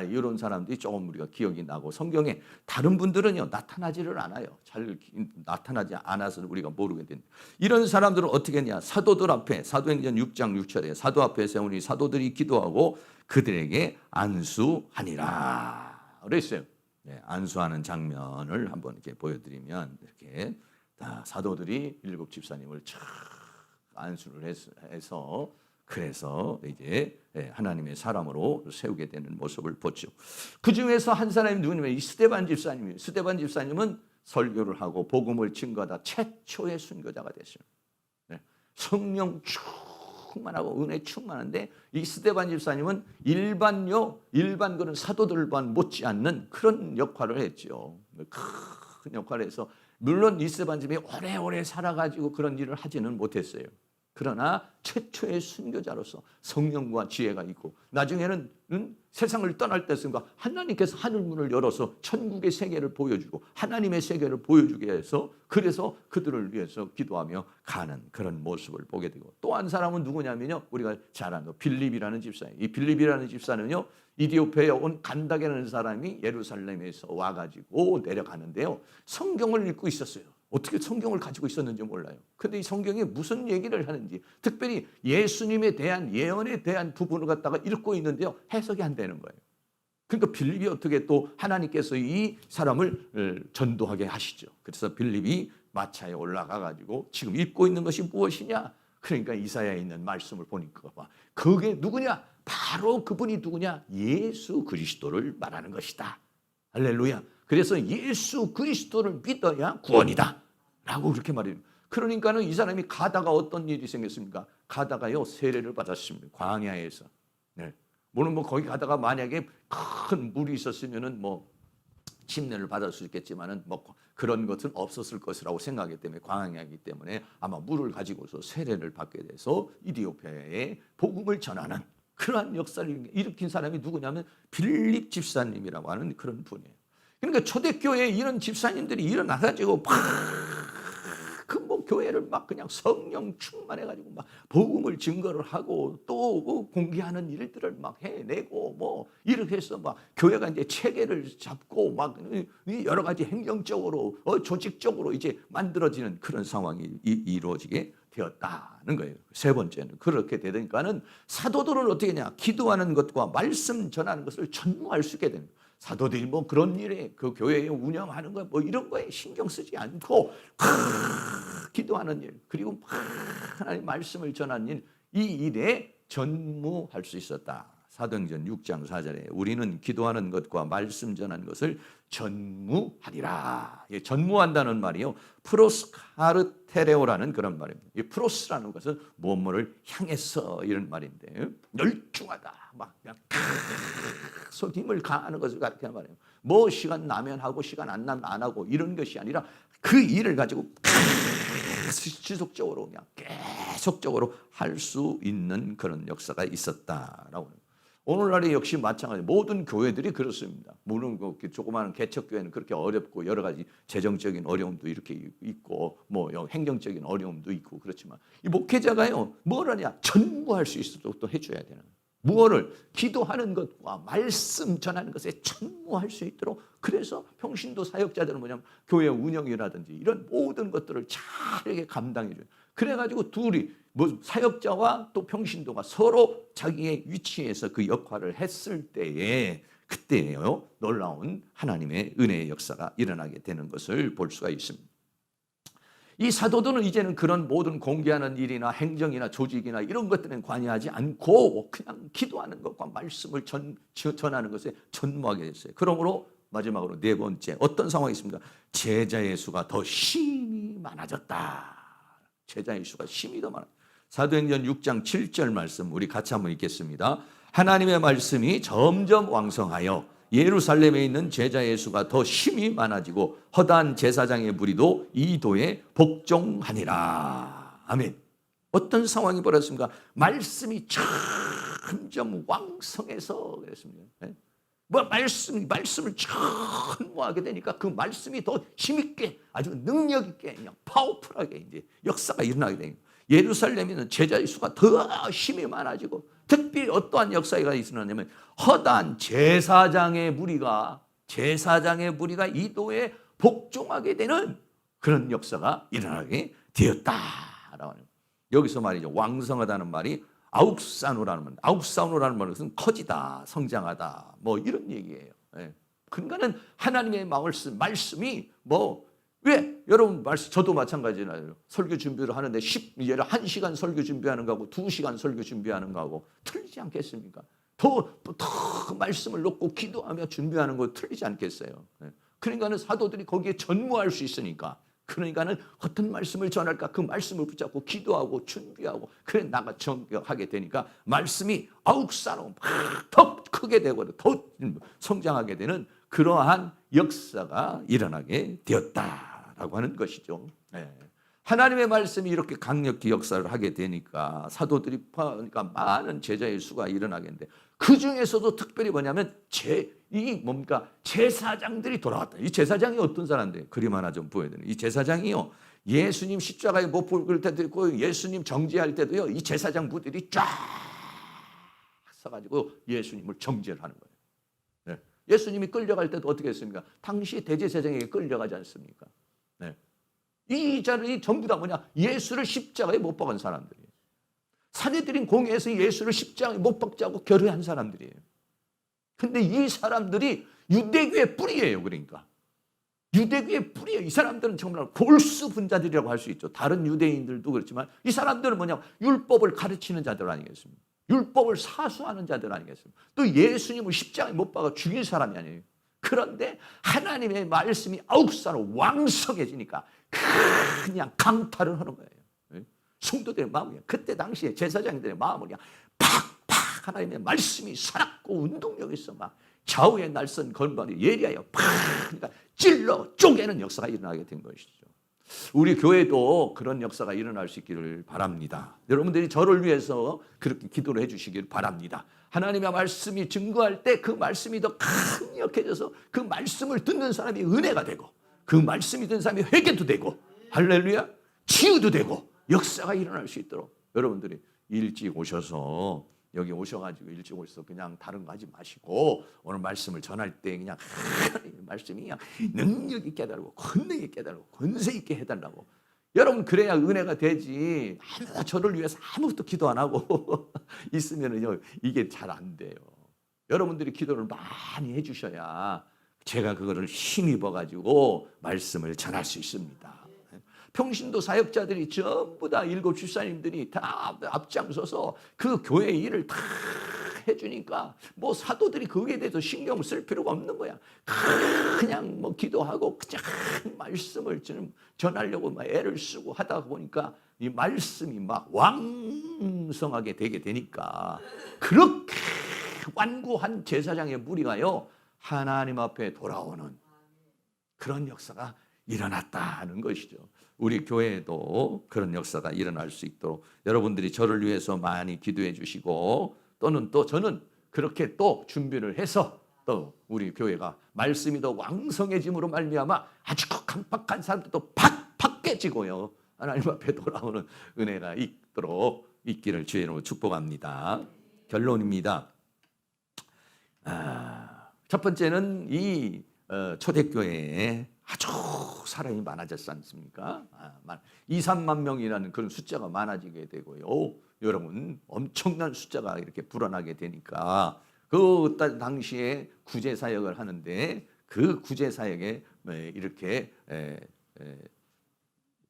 이런 사람들이 조금 우리가 기억이 나고, 성경에 다른 분들은요 나타나지를 않아요. 잘 나타나지 않아서 우리가 모르게 된다. 이런 사람들은 어떻게 했냐? 사도들 앞에, 사도행전 6장 6절에 사도 앞에 세우니 사도들이 기도하고 그들에게 안수하니라 그랬어요. 네, 안수하는 장면을 한번 이렇게 보여드리면, 이렇게 다 사도들이 7 집사님을 쫙 안수를 해서 그래서 이제 하나님의 사람으로 세우게 되는 모습을 보죠. 그 중에서 한 사람이 누구냐면 이 스데반 집사님이에요. 스데반 집사님은 설교를 하고 복음을 증거하다 최초의 순교자가 됐어요. 네. 성령 충만하고 은혜 충만한데, 이 스데반 집사님은 일반 그런 사도들만 못지않는 그런 역할을 했죠. 큰 역할을 해서, 물론 이 스데반 집이 오래오래 살아가지고 그런 일을 하지는 못했어요. 그러나 최초의 순교자로서 성령과 지혜가 있고, 나중에는 세상을 떠날 때쯤과 하나님께서 하늘문을 열어서 천국의 세계를 보여주고 하나님의 세계를 보여주게 해서, 그래서 그들을 위해서 기도하며 가는 그런 모습을 보게 되고, 또 한 사람은 누구냐면요, 우리가 잘 아는 빌립이라는 집사예요. 이 빌립이라는 집사는요, 이디오페에 온 간다게라는 사람이 예루살렘에서 와가지고 내려가는데요, 성경을 읽고 있었어요. 어떻게 성경을 가지고 있었는지 몰라요. 근데 이 성경이 무슨 얘기를 하는지, 특별히 예수님에 대한 예언에 대한 부분을 갖다가 읽고 있는데요, 해석이 안 되는 거예요. 그러니까 빌립이 어떻게 또 하나님께서 이 사람을 전도하게 하시죠. 그래서 빌립이 마차에 올라가 가지고 지금 읽고 있는 것이 무엇이냐? 그러니까 이사야에 있는 말씀을 보니까 그게 누구냐? 바로 그분이 누구냐? 예수 그리스도를 말하는 것이다. 할렐루야. 그래서 예수 그리스도를 믿어야 구원이다 라고 그렇게 말해요. 그러니까는 이 사람이 가다가 어떤 일이 생겼습니까? 가다가요 세례를 받았습니다. 광야에서. 네. 물론 뭐 거기 가다가 만약에 큰 물이 있었으면은 뭐 침례를 받을 수 있겠지만은 뭐 그런 것은 없었을 것이라고 생각하기 때문에, 광야이기 때문에 아마 물을 가지고서 세례를 받게 돼서 이디오피아에 복음을 전하는 그러한 역사를 일으킨 사람이 누구냐면 빌립 집사님이라고 하는 그런 분이에요. 그러니까 초대교회에 이런 집사님들이 일어나가지고 뭐 교회를 막 그냥 성령 충만해가지고 막 복음을 증거를 하고 또 공개하는 일들을 막 해내고 뭐 이렇게 해서 막 교회가 이제 체계를 잡고 막 여러 가지 행정적으로 조직적으로 이제 만들어지는 그런 상황이 이루어지게 되었다는 거예요. 세 번째는 그렇게 되니까는 사도들은 어떻게 하냐? 기도하는 것과 말씀 전하는 것을 전무할 수 있게 되는 거예요. 사도들이 뭐 그런 일에 그 교회에 운영하는 거 뭐 이런 거에 신경 쓰지 않고 기도하는 일, 그리고 하나님 말씀을 전하는 일, 이 일에 전무할 수 있었다. 사도행전 6장 4절에 우리는 기도하는 것과 말씀 전하는 것을 전무하리라. 전무한다는 말이요, 프로스카르테레오라는 그런 말입니다. 이 프로스라는 것은 무엇을 향해서 이런 말인데, 열중하다, 막 그냥 힘을 가하는 것을 가르치는 말이에요. 뭐 시간 나면 하고 시간 안 나면 안 하고 이런 것이 아니라 그 일을 가지고 지속적으로 그냥 계속적으로 할 수 있는 그런 역사가 있었다라고. 오늘날에 역시 마찬가지, 모든 교회들이 그렇습니다. 물론 그 조그마한 개척교회는 그렇게 어렵고 여러 가지 재정적인 어려움도 이렇게 있고 뭐 행정적인 어려움도 있고 그렇지만, 이 목회자가요 뭘 하냐? 전무할 수 있도록 또 해줘야 되는 거예요. 무엇을? 기도하는 것과 말씀 전하는 것에 전무할 수 있도록. 그래서 평신도 사역자들은 뭐냐면 교회 운영이라든지 이런 모든 것들을 잘하게 감당해줘요. 그래가지고 둘이 뭐 사역자와 또 평신도가 서로 자기의 위치에서 그 역할을 했을 때에, 그때요 놀라운 하나님의 은혜의 역사가 일어나게 되는 것을 볼 수가 있습니다. 이 사도들은 이제는 그런 모든 공개하는 일이나 행정이나 조직이나 이런 것들은 관여하지 않고 그냥 기도하는 것과 말씀을 전하는 것에 전무하게 됐어요. 그러므로 마지막으로 네 번째 어떤 상황이 있습니까? 제자의 수가 더 심히 많아졌다. 제자의 수가 심히 더 많아. 사도행전 6장 7절 말씀 우리 같이 한번 읽겠습니다. 하나님의 말씀이 점점 왕성하여 예루살렘에 있는 제자의 수가 더 심히 많아지고 허다한 제사장의 무리도 이 도에 복종하니라. 아멘. 어떤 상황이 벌어졌습니까? 말씀이 점점 왕성해서 그랬습니다. 말씀을 전무하게 되니까 그 말씀이 더 힘있게 아주 능력 있게 그냥 파워풀하게 이제 역사가 일어나게 됩니다. 예루살렘에는 제자의 수가 더 힘이 많아지고 특별히 어떠한 역사가 있었냐면 허다한 제사장의 무리가 이도에 복종하게 되는 그런 역사가 일어나게 되었다라고 하는. 여기서 말이죠. 왕성하다는 말이 아욱사노라는 말. 아욱사노라는 말은 커지다, 성장하다, 뭐 이런 얘기예요. 그러니까는 하나님의 말씀이 왜 여러분 저도 마찬가지잖아요. 설교 준비를 하는데 1시간 설교 준비하는 거하고 2시간 설교 준비하는 거하고 틀리지 않겠습니까? 더 말씀을 놓고 기도하며 준비하는 거 틀리지 않겠어요? 그러니까는 사도들이 거기에 전무할 수 있으니까. 그러니까는 어떤 말씀을 전할까 그 말씀을 붙잡고 기도하고 준비하고 그래 나가 전하게 되니까 말씀이 아욱사로 더 크게 되고 더 성장하게 되는 그러한 역사가 일어나게 되었다라고 하는 것이죠. 하나님의 말씀이 이렇게 강력히 역사를 하게 되니까 사도들이 그러니까 많은 제자의 수가 일어나겠는데 그 중에서도 특별히 뭐냐면 제사장들이 돌아왔다. 이 제사장이 어떤 사람인데 그림 하나 좀 보여드려요. 이 제사장이요. 예수님 십자가에 못 박을 때도 있고 예수님 정죄할 때도요. 이 제사장 부들이 쫙 서가지고 예수님을 정죄를 하는 거예요. 예수님이 끌려갈 때도 어떻게 했습니까? 당시 대제사장에게 끌려가지 않습니까? 이 자들이 전부 다 뭐냐? 예수를 십자가에 못 박은 사람들이에요. 사내들인 공회에서 예수를 십자가에 못 박자고 결의한 사람들이에요. 근데 이 사람들이 유대교의 뿌리예요. 그러니까 유대교의 뿌리예요. 이 사람들은 정말 골수 분자들이라고 할 수 있죠. 다른 유대인들도 그렇지만 이 사람들은 뭐냐? 율법을 가르치는 자들 아니겠습니까? 율법을 사수하는 자들 아니겠습니까? 또 예수님을 십자가에 못 박아 죽인 사람이 아니에요. 그런데 하나님의 말씀이 아욱사로 왕성해지니까 그냥 강탈을 하는 거예요. 성도들의 마음이 그때 당시에 제사장들의 마음을 그냥 팍팍 하나님의 말씀이 살았고 운동력 있어 막 좌우의 날선 건반이 예리하여 팍 그러니까 찔러 쪼개는 역사가 일어나게 된 것이죠. 우리 교회도 그런 역사가 일어날 수 있기를 바랍니다. 여러분들이 저를 위해서 그렇게 기도를 해주시길 바랍니다. 하나님의 말씀이 증거할 때 그 말씀이 더 강력해져서 그 말씀을 듣는 사람이 은혜가 되고 그 말씀이 듣는 사람이 회개도 되고 할렐루야 치유도 되고 역사가 일어날 수 있도록 여러분들이 일찍 오셔서 여기 오셔가지고 일찍 오셔서 그냥 다른 거 하지 마시고 오늘 말씀을 전할 때 그냥 말씀이 그냥 능력 있게 해달라고 권능 있게 해달라고 권세 있게 해달라고 여러분 그래야 은혜가 되지 저를 위해서 아무것도 기도 안 하고 있으면 이게 잘 안 돼요. 여러분들이 기도를 많이 해주셔야 제가 그거를 힘입어가지고 말씀을 전할 수 있습니다. 평신도 사역자들이 전부 다 7 집사님들이 다 앞장서서 그 교회 일을 다 해주니까 뭐 사도들이 거기에 대해서 신경을 쓸 필요가 없는 거야. 그냥 뭐 기도하고 그냥 말씀을 전하려고 막 애를 쓰고 하다 보니까 이 말씀이 막 왕성하게 되게 되니까 그렇게 완고한 제사장의 무리가요 하나님 앞에 돌아오는 그런 역사가 일어났다는 것이죠. 우리 교회에도 그런 역사가 일어날 수 있도록 여러분들이 저를 위해서 많이 기도해 주시고 또는 또 저는 그렇게 또 준비를 해서 또 우리 교회가 말씀이 더 왕성해짐으로 말미암아 아주 강팍한 사람들도 팍팍 깨지고요. 하나님 앞에 돌아오는 은혜가 있기를 주의 이름으로 축복합니다. 결론입니다. 첫 번째는 이 초대교회에 아주 사람이 많아졌지 않습니까? 2, 3만 명이라는 그런 숫자가 많아지게 되고요. 여러분 엄청난 숫자가 이렇게 불어나게 되니까 그 당시에 구제사역을 하는데 그 구제사역에 이렇게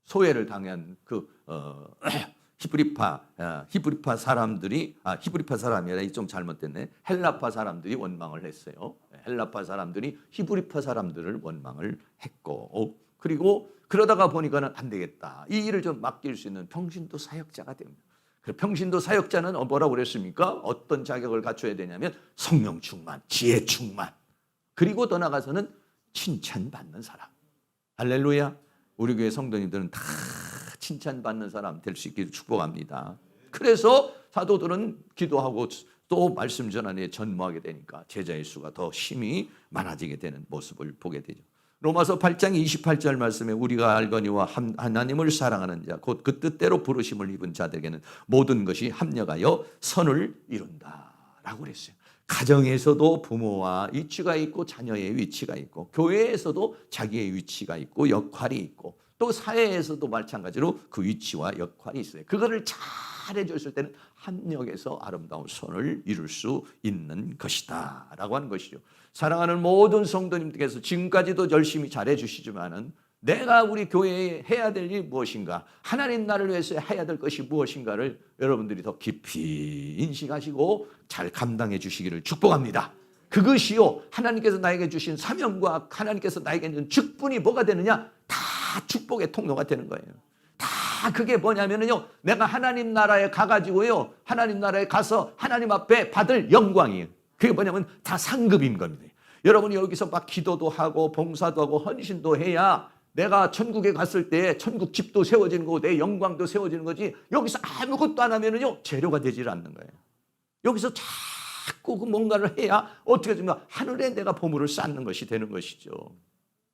소외를 당한 그 히브리파 사람들이 히브리파 사람이 아니라 좀 잘못됐네. 헬라파 사람들이 원망을 했어요. 헬라파 사람들이 히브리파 사람들을 원망을 했고, 그리고 그러다가 보니까는 안 되겠다. 이 일을 좀 맡길 수 있는 평신도 사역자가 됩니다. 그 평신도 사역자는 뭐라고 그랬습니까? 어떤 자격을 갖춰야 되냐면 성령 충만, 지혜 충만, 그리고 더 나가서는 칭찬받는 사람. 할렐루야. 우리 교회 성도님들은 다 칭찬받는 사람 될 수 있기를 축복합니다. 그래서 사도들은 기도하고 또 말씀 전환에 전무하게 되니까 제자의 수가 더 힘이 많아지게 되는 모습을 보게 되죠. 로마서 8장 28절 말씀에 우리가 알거니와 하나님을 사랑하는 자 곧 그 뜻대로 부르심을 입은 자들에게는 모든 것이 합력하여 선을 이룬다라고 그랬어요. 가정에서도 부모와 위치가 있고 자녀의 위치가 있고, 교회에서도 자기의 위치가 있고 역할이 있고, 또 사회에서도 마찬가지로 그 위치와 역할이 있어요. 그거를 잘 해줬을 때는 합력해서 아름다운 선을 이룰 수 있는 것이다 라고 하는 것이죠. 사랑하는 모든 성도님들께서 지금까지도 열심히 잘해 주시지만은 내가 우리 교회에 해야 될 일이 무엇인가, 하나님 나라를 위해서 해야 될 것이 무엇인가를 여러분들이 더 깊이 인식하시고 잘 감당해 주시기를 축복합니다. 그것이요, 하나님께서 나에게 주신 사명과 하나님께서 나에게 주신 직분이 뭐가 되느냐, 다 축복의 통로가 되는 거예요. 다 그게 뭐냐면요, 내가 하나님 나라에 가가지고요, 하나님 나라에 가서 하나님 앞에 받을 영광이에요. 그게 뭐냐면 다 상급인 겁니다. 여러분이 여기서 막 기도도 하고 봉사도 하고 헌신도 해야 내가 천국에 갔을 때 천국 집도 세워지는 거고 내 영광도 세워지는 거지, 여기서 아무것도 안 하면은요 재료가 되질 않는 거예요. 여기서 자꾸 그 뭔가를 해야 어떻게 되면 하늘에 내가 보물을 쌓는 것이 되는 것이죠.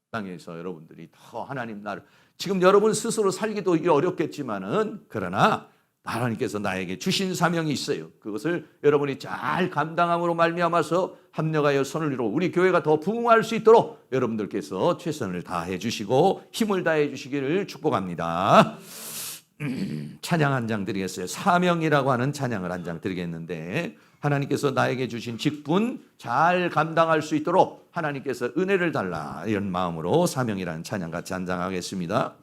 땅에서 여러분들이 더 하나님 나라, 지금 여러분 스스로 살기도 어렵겠지만은, 그러나 하나님께서 나에게 주신 사명이 있어요. 그것을 여러분이 잘 감당함으로 말미암아서 합력하여 선을 이루어 우리 교회가 더 부흥할 수 있도록 여러분들께서 최선을 다해 주시고 힘을 다해 주시기를 축복합니다. 찬양 한 장 드리겠어요. 사명이라고 하는 찬양을 한 장 드리겠는데, 하나님께서 나에게 주신 직분 잘 감당할 수 있도록 하나님께서 은혜를 달라, 이런 마음으로 사명이라는 찬양 같이 한 장 하겠습니다.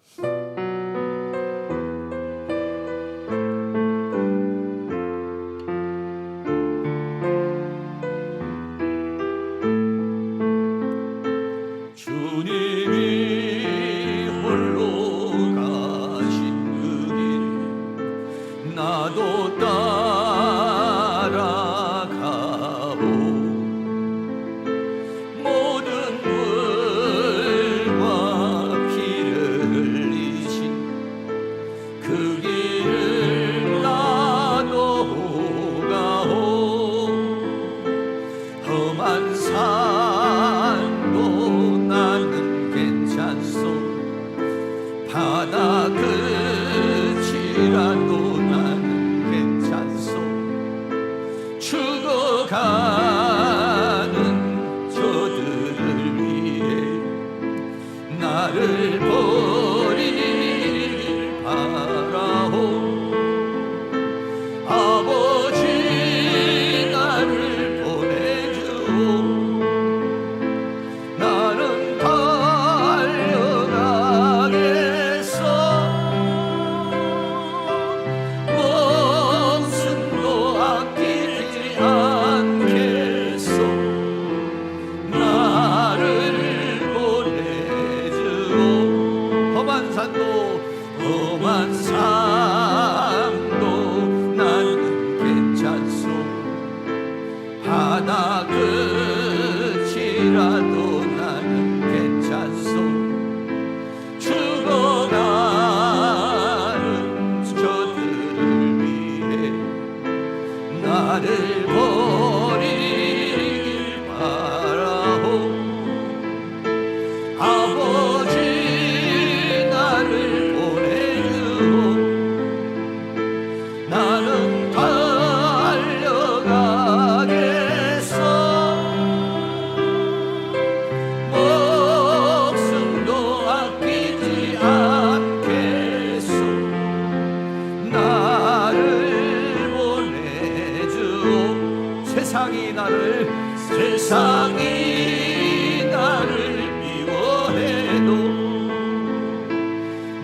세상이 나를 미워해도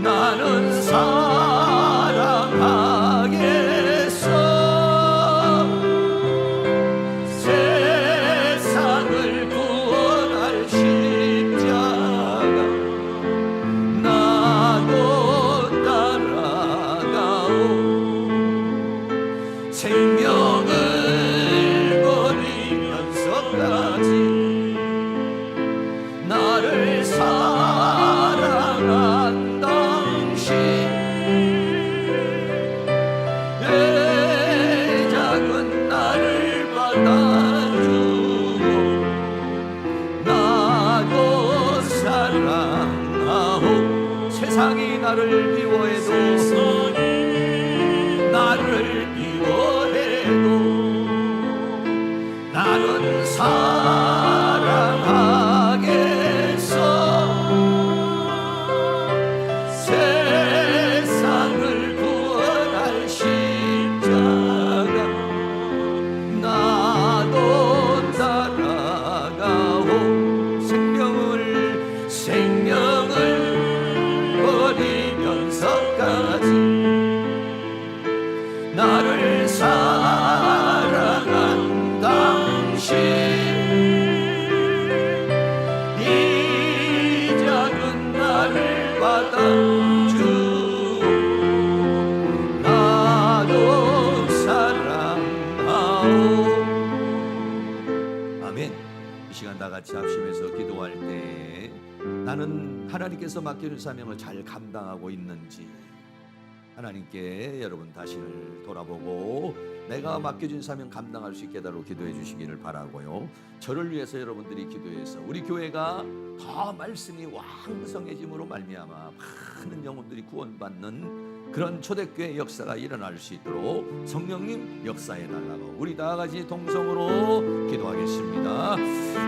나는 사랑하겠어. 세상을 구원할 십자가 나도 따라가오. 생명을 버리면서까지 나를 사랑한 당신, 내 작은 나를 받아주고 나도 사랑하오. 세상이 나를 미워해도 나를 미워해도 나는 사랑하겠어. 세상을 구원할 십자가 나도 따라가오. 생명을 버리면서까지 나를 사랑한 당신, 이 작은 나를 받아주고 나도 사랑하오. 아멘. 이 시간 다 같이 합심해서 기도할 때 나는 하나님께서 맡겨준 사명을 잘 감당하고 있는지 하나님께 여러분 자신을 돌아보고 내가 맡겨준 사명 감당할 수 있게다로 기도해 주시기를 바라고요. 저를 위해서 여러분들이 기도해서 우리 교회가 더 말씀이 왕성해짐으로 말미암아 많은 영혼들이 구원받는 그런 초대교회 역사가 일어날 수 있도록 성령님 역사해 달라고 우리 다 같이 동성으로 기도하겠습니다.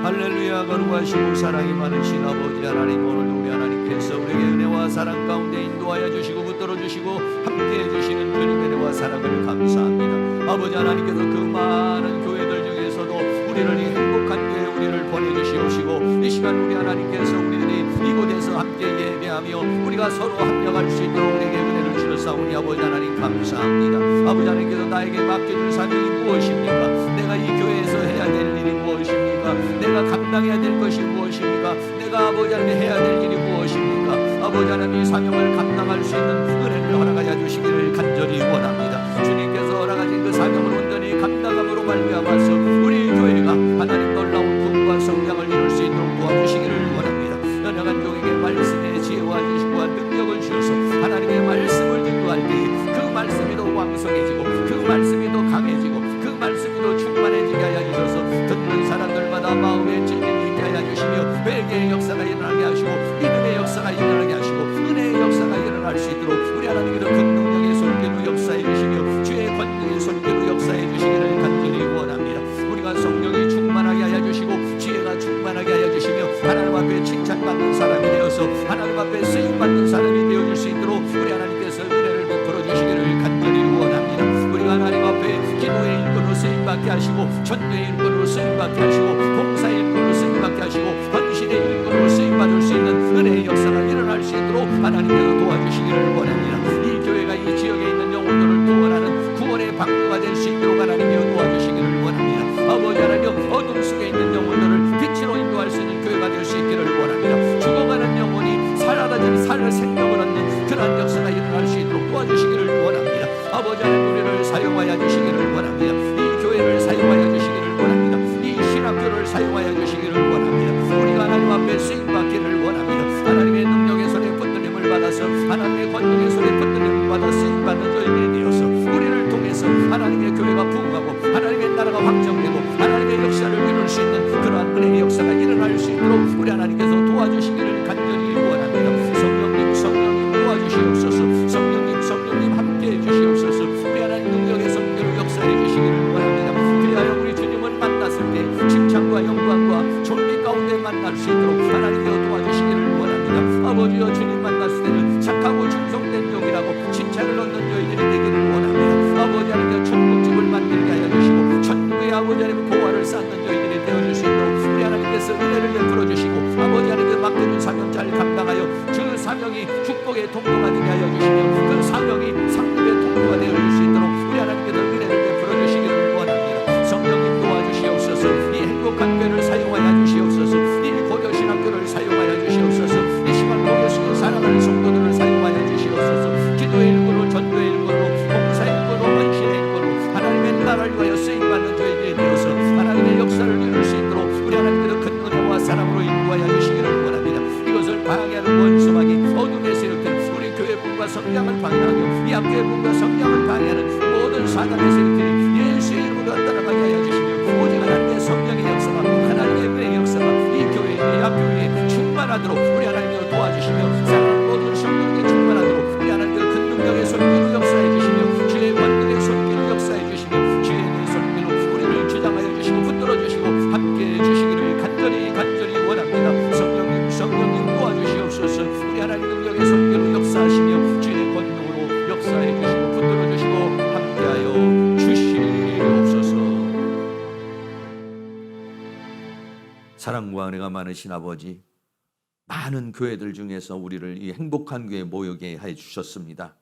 할렐루야. 거룩하시고 사랑이 많으신 아버지 하나님, 오늘도 우리 하나님께서 우리에게 은혜와 사랑 가운데 인도하여 주시고 붙들어 주시고 함께해 주시는 주님의 은혜와 사랑을 감사합니다. 아버지 하나님께서 그 많은 교회들 중에서도 우리를 이 행복한 교회 우리를 보내주시옵시고 이 시간 우리 하나님께서 우리들이 이곳에서 함께 예배하며 우리가 서로 합력할 수 있도록 우리에게 은혜를 주셨사오니 아버지 하나님 감사합니다. 아버지 하나님께서 나에게 맡겨준 사명이 무엇입니까? 내가 이 교회에서 해야 될 일이 무엇입니까? 내가 감당해야 될 것이 무엇입니까? 내가 아버지 하나님 해야 될 일이 무엇입니까? 아버지 하나님 이 사명을 감당할 수 있는 은혜를 허락하여 주시기를 간절히 원합니다. 주님께서 허락하신 그 사명을 온전히 감당함으로 말미암아서 우리 교회가 하나님 놀라운 부흥과 성장을 이룰 수 있도록 도와주시기를 원합니다. 연약한 종에게 말씀의 지혜와 지식과 능력을 주셔서 하나님의 말씀을 증거할 때 그 말씀이 더 왕성해지고 그 말씀이 더 강해지고 그 말씀이 더 충만해지게 하여 주셔서 듣는 사람들마다 마음에 찔림이 있게 하여 주시며 회개의 역사가 일어나게 하시고 믿음의 역사가 일어나게 하시고 은혜의 역사가 일어날 수 있도록 우리 하나님께서 긍능력의 손길로 역사해 주시며 주의 권능의 손길로 역사해 주시기를 간절히 원합니다. 우리가 성령이 충만하게 하여 주시고 지혜가 충만하게 하여 주시며 하나님 앞에 칭찬받는 사람이 되어서 하나님 앞에 쓰임받는 사람이 되어줄 수 있도록 우리 하나님께서 은혜를 베풀어 주시기를 간절히 원합니다. 우리가 하나님 앞에 기도의 일꾼으로 쓰임받게 하시고 전도의 일꾼으로 쓰임받게 하시고 봉사의 일꾼으로 쓰임받게 하시고 헌신의 일꾼으로 쓰임받을 수 있는 은혜의 역사가 일어날 수 있도록 하나님께서 도와주시기를 원합니다. 이 교회가 이 지역에 있는 영혼들을 구원하는 구원의 방구가 될 수 있도록 하나님께서 도와주시기를 원합니다. 아버지 하나님, 어둠 속에 있는 영혼들을 빛으로 인도할 수 있는 교회가 될 수 있기를 원합니다. 죽어가는 영혼이 살아나자니 살을 생명을 얻는 그러한 역사가 일어날 수 있도록 도와주시기를 원합니다. 아버지 하나님, 우리를 사용하여 주시기를 원합니다. 이 교회를 사용하여 주시기를 원합니다. 이 신학교를 사용하여 주시기를 원합니다. 우리가 하나님 앞에 쓰임받기를 원합니다. 하나님의 능력의 손에 붙들림을 받아서 하나님의 권능의 손에 붙들림을 받아 쓰임받는 저희들이 되어서 우리를 통해서 하나님의 교회가 부흥하고 하나님의 나라가 확정되고 하나님의 역사를 이룰 수 있는 그러한 은혜의 역사가 일어날 수 있도록 우리 하나님께서 도와주시기를 간절히 원합니다. 성령님 도와주시옵소서. 성령님 함께해 주시옵소서. 우리 하나님 능력의 성교로 역사해 주시기를 원합니다. 그리하여 우리 주님을 만났을 때 칭찬과 영광과 존귀 가운데 만날 수 있도록 하나님께서 도와주시기를 원합니다. 아버지여, 주님 만났을 때는 착하고 충성된 종이라고 칭찬을 얻는 저희들이 되기를 원합니다. 아버지 하나님께서 천국집을 만들게 하여 주시고 천국의 아버지 하나님 보화를 쌓는 저희들이 되어줄 수 있도록 우리 하나님께서 은혜를 베풀어 주시고 아버지 하나님께서 맡겨준 사명 잘 감당하여 주 사명이 축복의 통로가 되게 하여 주시며 그 사명이 상급의 통로가 되어 줄 수 있도록 우리 하나님께서 은혜를 베풀어 주시기를 원합니다. 성령님 도와주시옵소서. 이 행복한 교회를 사용하여 주시옵소서. 이 고려신학교를 사용하여 주시옵소서. 이 시간 목요 속에 살아가는 성도들을 사용하여 주시옵소서. 기도의 일꾼으로, 전도의 일꾼으로, 봉사의 일꾼으로, 헌신의 일꾼으로 하나님의 나라를 위하여 쓰임받는 저희들이 되어서 하나님의 역사를 이룰 수 있도록 우리 하나님께서 큰 은혜와 사랑으로 인도하여 주시기를 원합니다. 이것을 방해하는 원수막이 어둠의 세력들, 우리 교회 분과 성장을 방해하며 이 학교의 분과 성장을 방해하는 모든 사단의 세력들이 예수의 이름으로 따라가게 하여 주시며 오직 하나님의 성령의 역사가, 하나님의 은혜의 역사가 이 교회, 이 학교에 충만하도록 우리 하나님께서 도와주시며 사랑하는 모든 성도에게 충만하도록 우리 하나님께서 큰 능력의 손길로 역사해 주시며 주의 권능의 손길로 역사해 주시며 주의 은혜의 손길로 우리를 주장하여 주시고 붙들어 주시고 함께해 주시기를 간절히 원합니다. 성령님 도와주시옵소서. 우리 하나님 능력의 손길로 역사하시며 주의 권능으로 역사해 주시고 붙들어 주시고 함께하여 주시옵소서. 사랑과 은혜가 많으신 아버지, 많은 교회들 중에서 우리를 이 행복한 교회에 모이게 해 주셨습니다.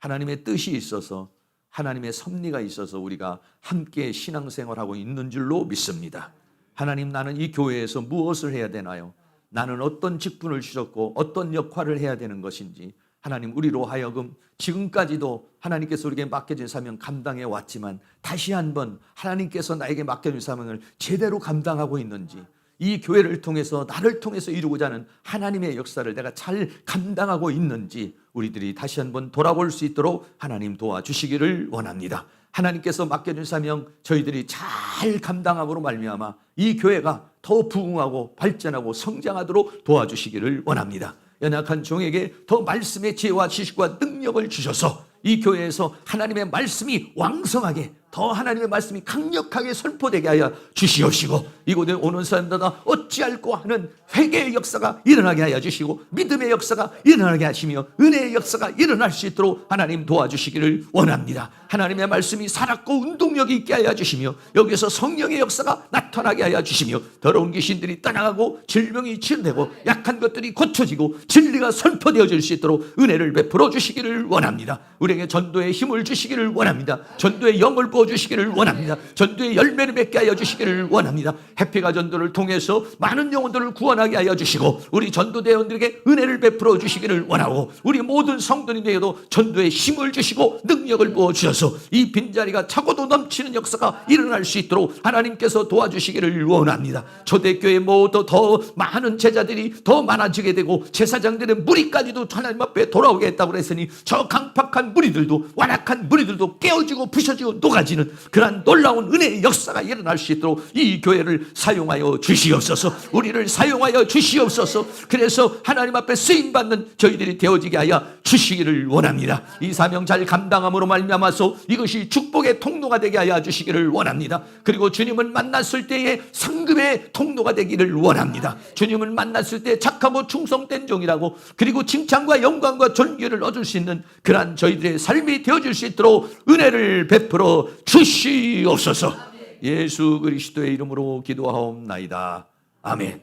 하나님의 뜻이 있어서, 하나님의 섭리가 있어서 우리가 함께 신앙생활하고 있는 줄로 믿습니다. 하나님, 나는 이 교회에서 무엇을 해야 되나요? 나는 어떤 직분을 주셨고 어떤 역할을 해야 되는 것인지, 하나님, 우리로 하여금 지금까지도 하나님께서 우리에게 맡겨진 사명 감당해 왔지만 다시 한번 하나님께서 나에게 맡겨진 사명을 제대로 감당하고 있는지, 이 교회를 통해서 나를 통해서 이루고자 하는 하나님의 역사를 내가 잘 감당하고 있는지 우리들이 다시 한번 돌아볼 수 있도록 하나님 도와주시기를 원합니다. 하나님께서 맡겨준 사명 저희들이 잘 감당함으로 말미암아 이 교회가 더 부흥하고 발전하고 성장하도록 도와주시기를 원합니다. 연약한 종에게 더 말씀의 지혜와 지식과 능력을 주셔서 이 교회에서 하나님의 말씀이 왕성하게, 더 하나님의 말씀이 강력하게 선포되게 하여 주시옵시고, 이곳에 오는 사람마다 어찌할꼬 하는 회개의 역사가 일어나게 하여 주시고 믿음의 역사가 일어나게 하시며 은혜의 역사가 일어날 수 있도록 하나님 도와주시기를 원합니다. 하나님의 말씀이 살았고 운동력이 있게 하여 주시며 여기서 성령의 역사가 나타나게 하여 주시며 더러운 귀신들이 떠나가고 질병이 치료되고 약한 것들이 고쳐지고 진리가 선포되어질 수 있도록 은혜를 베풀어 주시기를 원합니다. 우리에게 전도의 힘을 주시기를 원합니다. 전도의 영을 부어주시기를 원합니다. 전도의 열매를 맺게 하여 주시기를 원합니다. 해피가 전도를 통해서 많은 영혼들을 구원하게 하여 주시고 우리 전도대원들에게 은혜를 베풀어 주시기를 원하고 우리 모든 성도님에게도 전도의 힘을 주시고 능력을 부어주셔서 이 빈자리가 차고도 넘치는 역사가 일어날 수 있도록 하나님께서 도와주시기를 원합니다. 초대교회 모두 더 많은 제자들이 더 많아지게 되고 제사장들의 무리까지도 하나님 앞에 돌아오게 했다고 했으니 저 강팍한 무리들도, 완악한 무리들도 깨어지고 부셔지고 녹아지는 그러한 놀라운 은혜의 역사가 일어날 수 있도록 이 교회를 사용하여 주시옵소서. 우리를 사용하여 주시옵소서. 그래서 하나님 앞에 쓰임받는 저희들이 되어지게 하여 주시기를 원합니다. 이 사명 잘 감당함으로 말미암아서 이것이 축복의 통로가 되게 하여 주시기를 원합니다. 그리고 주님을 만났을 때의 상급의 통로가 되기를 원합니다. 주님을 만났을 때 착하고 충성된 종이라고, 그리고 칭찬과 영광과 존귀를 얻을 수 있는 그러한 저희들의 삶이 되어질 수 있도록 은혜를 베풀어 주시옵소서. 예수 그리스도의 이름으로 기도하옵나이다. 아멘.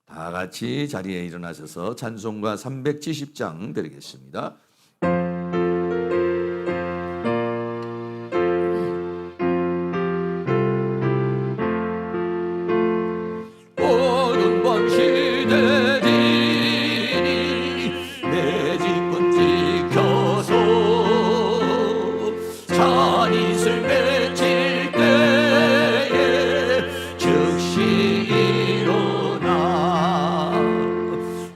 다 같이 자리에 일어나셔서 찬송가 370장 드리겠습니다. 어두운 밤 시대들이 내 집은 지켜서 잔이슬 맺힐 때에 즉시 일어나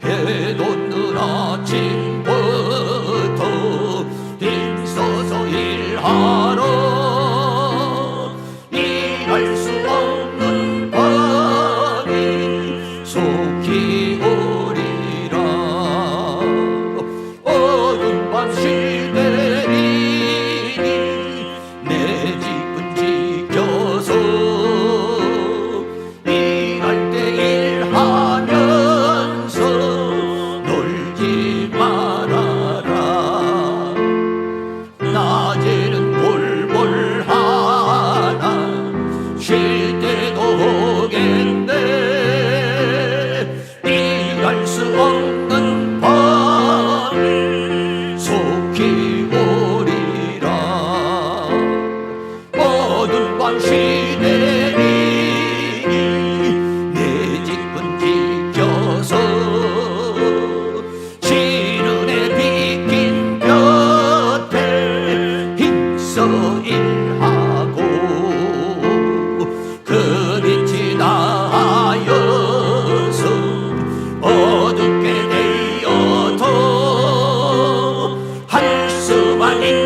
해 돋는 아침부터 힘써서 일하러 일할 수 없는 밤이 속히 오리라. 어두운 밤 시대리니 내 집은 지켜서 일할 때 일하면서 놀지 말아라. 낮에는 볼볼하나 쉴 때도 오겠네. 일할 수 없는 밤 어둡게 되어도 할 수만 있는